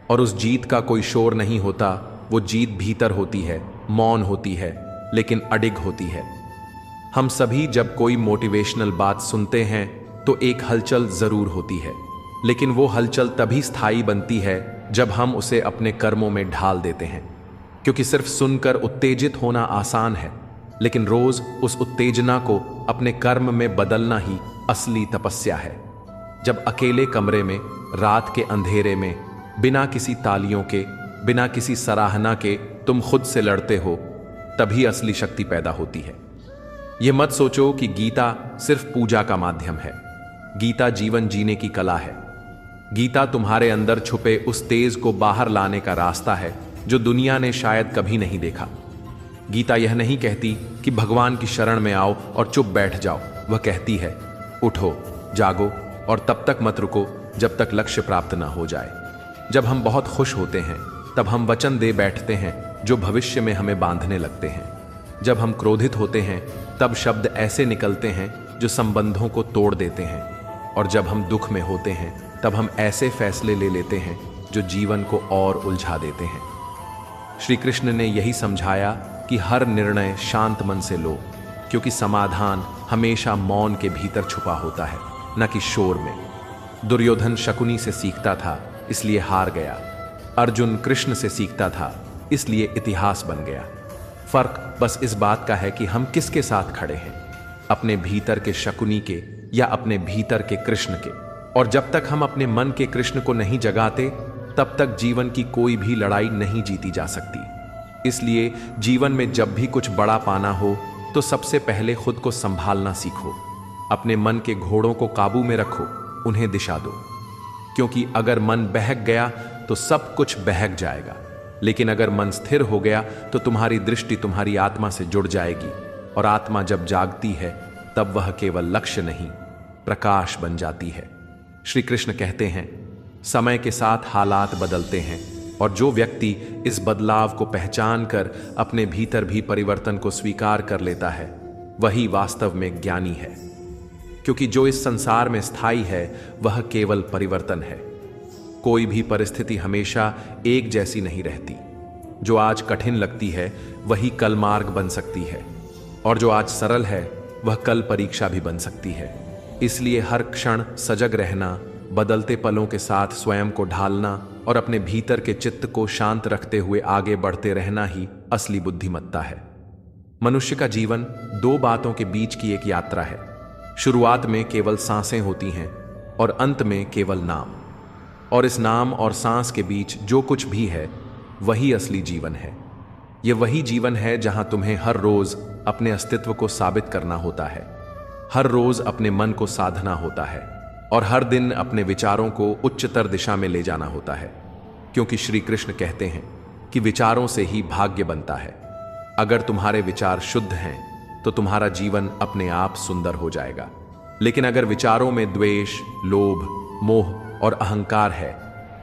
Speaker 1: और उस जीत का कोई शोर नहीं होता। वो जीत भीतर होती है, मौन होती है, लेकिन अडिग होती है। हम सभी जब कोई मोटिवेशनल बात सुनते हैं तो एक हलचल जरूर होती है, लेकिन वो हलचल तभी स्थायी बनती है जब हम उसे अपने कर्मों में ढाल देते हैं। क्योंकि सिर्फ सुनकर उत्तेजित होना आसान है, लेकिन रोज उस उत्तेजना को अपने कर्म में बदलना ही असली तपस्या है। जब अकेले कमरे में, रात के अंधेरे में, बिना किसी तालियों के, बिना किसी सराहना के तुम खुद से लड़ते हो, तभी असली शक्ति पैदा होती है। यह मत सोचो कि गीता सिर्फ पूजा का माध्यम है। गीता जीवन जीने की कला है। गीता तुम्हारे अंदर छुपे उस तेज को बाहर लाने का रास्ता है जो दुनिया ने शायद कभी नहीं देखा। गीता यह नहीं कहती कि भगवान की शरण में आओ और चुप बैठ जाओ। वह कहती है, उठो, जागो और तब तक मत रुको जब तक लक्ष्य प्राप्त ना हो जाए। जब हम बहुत खुश होते हैं तब हम वचन दे बैठते हैं जो भविष्य में हमें बांधने लगते हैं। जब हम क्रोधित होते हैं तब शब्द ऐसे निकलते हैं जो संबंधों को तोड़ देते हैं। और जब हम दुख में होते हैं तब हम ऐसे फैसले ले लेते हैं जो जीवन को और उलझा देते हैं। श्री कृष्ण ने यही समझाया कि हर निर्णय शांत मन से लो, क्योंकि समाधान हमेशा मौन के भीतर छुपा होता है, न कि शोर में। दुर्योधन शकुनी से सीखता था, इसलिए हार गया। अर्जुन कृष्ण से सीखता था, इसलिए इतिहास बन गया। फर्क बस इस बात का है कि हम किसके साथ खड़े हैं, अपने भीतर के शकुनी के या अपने भीतर के कृष्ण के। और जब तक हम अपने मन के कृष्ण को नहीं जगाते तब तक जीवन की कोई भी लड़ाई नहीं जीती जा सकती। इसलिए जीवन में जब भी कुछ बड़ा पाना हो तो सबसे पहले खुद को संभालना सीखो। अपने मन के घोड़ों को काबू में रखो, उन्हें दिशा दो। क्योंकि अगर मन बहक गया तो सब कुछ बहक जाएगा, लेकिन अगर मन स्थिर हो गया तो तुम्हारी दृष्टि तुम्हारी आत्मा से जुड़ जाएगी। और आत्मा जब जागती है तब वह केवल लक्ष्य नहीं, प्रकाश बन जाती है। श्री कृष्ण कहते हैं, समय के साथ हालात बदलते हैं और जो व्यक्ति इस बदलाव को पहचान कर अपने भीतर भी परिवर्तन को स्वीकार कर लेता है वही वास्तव में ज्ञानी है। क्योंकि जो इस संसार में स्थायी है वह केवल परिवर्तन है। कोई भी परिस्थिति हमेशा एक जैसी नहीं रहती। जो आज कठिन लगती है वही कल मार्ग बन सकती है, और जो आज सरल है वह कल परीक्षा भी बन सकती है। इसलिए हर क्षण सजग रहना, बदलते पलों के साथ स्वयं को ढालना और अपने भीतर के चित्त को शांत रखते हुए आगे बढ़ते रहना ही असली बुद्धिमत्ता है। मनुष्य का जीवन दो बातों के बीच की एक यात्रा है। शुरुआत में केवल सांसें होती हैं और अंत में केवल नाम। और इस नाम और सांस के बीच जो कुछ भी है वही असली जीवन है। यह वही जीवन है जहां तुम्हें हर रोज अपने अस्तित्व को साबित करना होता है, हर रोज अपने मन को साधना होता है और हर दिन अपने विचारों को उच्चतर दिशा में ले जाना होता है। क्योंकि श्री कृष्ण कहते हैं कि विचारों से ही भाग्य बनता है। अगर तुम्हारे विचार शुद्ध हैं तो तुम्हारा जीवन अपने आप सुंदर हो जाएगा। लेकिन अगर विचारों में द्वेष, लोभ, मोह और अहंकार है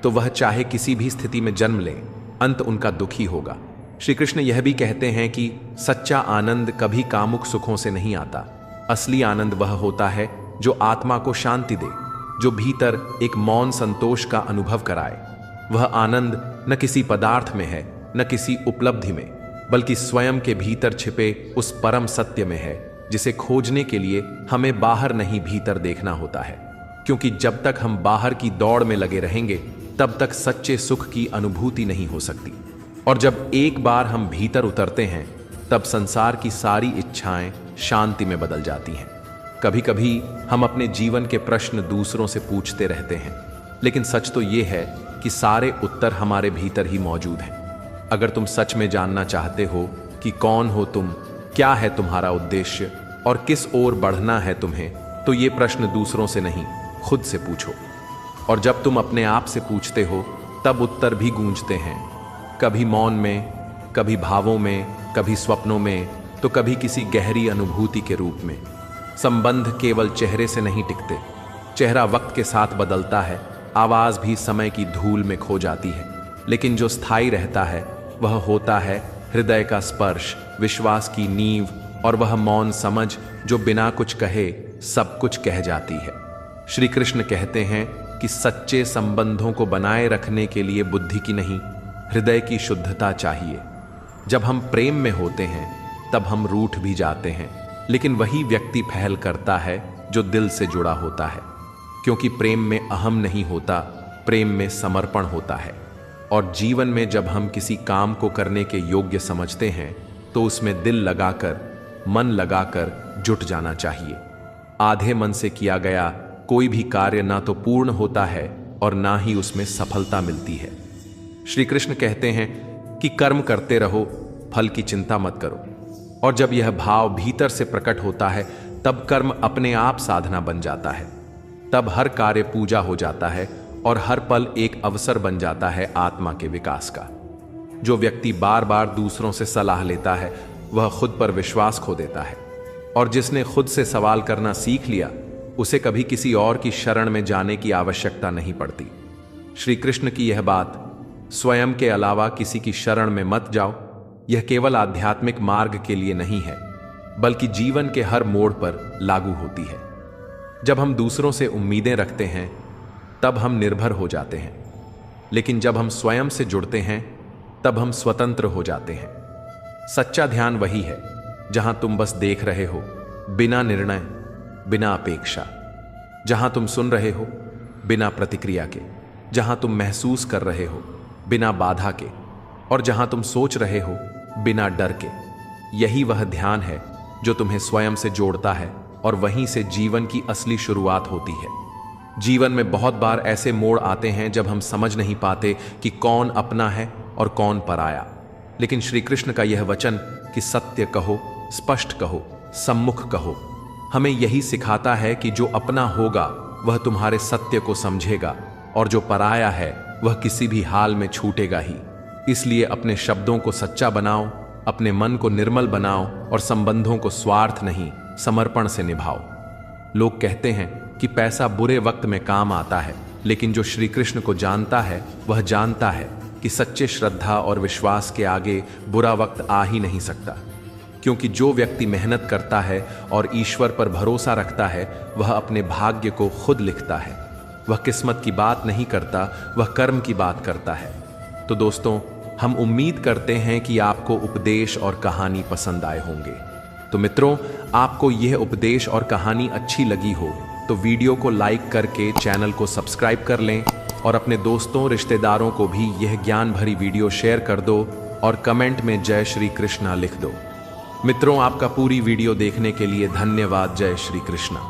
Speaker 1: तो वह चाहे किसी भी स्थिति में जन्म लें, अंत उनका दुखी होगा। श्री कृष्ण यह भी कहते हैं कि सच्चा आनंद कभी कामुक सुखों से नहीं आता। असली आनंद वह होता है जो आत्मा को शांति दे, जो भीतर एक मौन संतोष का अनुभव कराए। वह आनंद न किसी पदार्थ में है, न किसी उपलब्धि में, बल्कि स्वयं के भीतर छिपे उस परम सत्य में है, जिसे खोजने के लिए हमें बाहर नहीं भीतर देखना होता है। क्योंकि जब तक हम बाहर की दौड़ में लगे रहेंगे तब तक सच्चे सुख की अनुभूति नहीं हो सकती। और जब एक बार हम भीतर उतरते हैं तब संसार की सारी इच्छाएं शांति में बदल जाती हैं। कभी कभी हम अपने जीवन के प्रश्न दूसरों से पूछते रहते हैं, लेकिन सच तो ये है कि सारे उत्तर हमारे भीतर ही मौजूद हैं। अगर तुम सच में जानना चाहते हो कि कौन हो तुम, क्या है तुम्हारा उद्देश्य और किस ओर बढ़ना है तुम्हें, तो ये प्रश्न दूसरों से नहीं, खुद से पूछो। और जब तुम अपने आप से पूछते हो तब उत्तर भी गूंजते हैं, कभी मौन में, कभी भावों में, कभी स्वप्नों में, तो कभी किसी गहरी अनुभूति के रूप में। संबंध केवल चेहरे से नहीं टिकते। चेहरा वक्त के साथ बदलता है, आवाज भी समय की धूल में खो जाती है, लेकिन जो स्थायी रहता है वह होता है हृदय का स्पर्श, विश्वास की नींव और वह मौन समझ जो बिना कुछ कहे सब कुछ कह जाती है। श्री कृष्ण कहते हैं कि सच्चे संबंधों को बनाए रखने के लिए बुद्धि की नहीं, हृदय की शुद्धता चाहिए। जब हम प्रेम में होते हैं तब हम रूठ भी जाते हैं, लेकिन वही व्यक्ति पहल करता है जो दिल से जुड़ा होता है। क्योंकि प्रेम में अहम नहीं होता, प्रेम में समर्पण होता है। और जीवन में जब हम किसी काम को करने के योग्य समझते हैं तो उसमें दिल लगाकर, मन लगाकर जुट जाना चाहिए। आधे मन से किया गया कोई भी कार्य ना तो पूर्ण होता है और ना ही उसमें सफलता मिलती है। श्री कृष्ण कहते हैं कि कर्म करते रहो, फल की चिंता मत करो। और जब यह भाव भीतर से प्रकट होता है तब कर्म अपने आप साधना बन जाता है। तब हर कार्य पूजा हो जाता है और हर पल एक अवसर बन जाता है आत्मा के विकास का। जो व्यक्ति बार बार दूसरों से सलाह लेता है वह खुद पर विश्वास खो देता है, और जिसने खुद से सवाल करना सीख लिया उसे कभी किसी और की शरण में जाने की आवश्यकता नहीं पड़ती। श्री कृष्ण की यह बात, स्वयं के अलावा किसी की शरण में मत जाओ, यह केवल आध्यात्मिक मार्ग के लिए नहीं है बल्कि जीवन के हर मोड़ पर लागू होती है। जब हम दूसरों से उम्मीदें रखते हैं तब हम निर्भर हो जाते हैं, लेकिन जब हम स्वयं से जुड़ते हैं तब हम स्वतंत्र हो जाते हैं। सच्चा ध्यान वही है जहां तुम बस देख रहे हो, बिना निर्णय, बिना अपेक्षा, जहां तुम सुन रहे हो बिना प्रतिक्रिया के, जहां तुम महसूस कर रहे हो बिना बाधा के, और जहां तुम सोच रहे हो बिना डर के। यही वह ध्यान है जो तुम्हें स्वयं से जोड़ता है और वहीं से जीवन की असली शुरुआत होती है। जीवन में बहुत बार ऐसे मोड़ आते हैं जब हम समझ नहीं पाते कि कौन अपना है और कौन पराया, लेकिन श्री कृष्ण का यह वचन कि सत्य कहो, स्पष्ट कहो, सम्मुख कहो, हमें यही सिखाता है कि जो अपना होगा वह तुम्हारे सत्य को समझेगा और जो पराया है वह किसी भी हाल में छूटेगा ही। इसलिए अपने शब्दों को सच्चा बनाओ, अपने मन को निर्मल बनाओ और संबंधों को स्वार्थ नहीं, समर्पण से निभाओ। लोग कहते हैं कि पैसा बुरे वक्त में काम आता है, लेकिन जो श्री कृष्ण को जानता है वह जानता है कि सच्चे श्रद्धा और विश्वास के आगे बुरा वक्त आ ही नहीं सकता, क्योंकि जो व्यक्ति मेहनत करता है और ईश्वर पर भरोसा रखता है वह अपने भाग्य को खुद लिखता है। वह किस्मत की बात नहीं करता, वह कर्म की बात करता है। तो दोस्तों, हम उम्मीद करते हैं कि आपको उपदेश और कहानी पसंद आए होंगे। तो मित्रों, आपको यह उपदेश और कहानी अच्छी लगी हो तो वीडियो को लाइक करके चैनल को सब्सक्राइब कर लें और अपने दोस्तों, रिश्तेदारों को भी यह ज्ञान भरी वीडियो शेयर कर दो और कमेंट में जय श्री कृष्णा लिख दो। मित्रों, आपका पूरी वीडियो देखने के लिए धन्यवाद। जय श्री कृष्णा।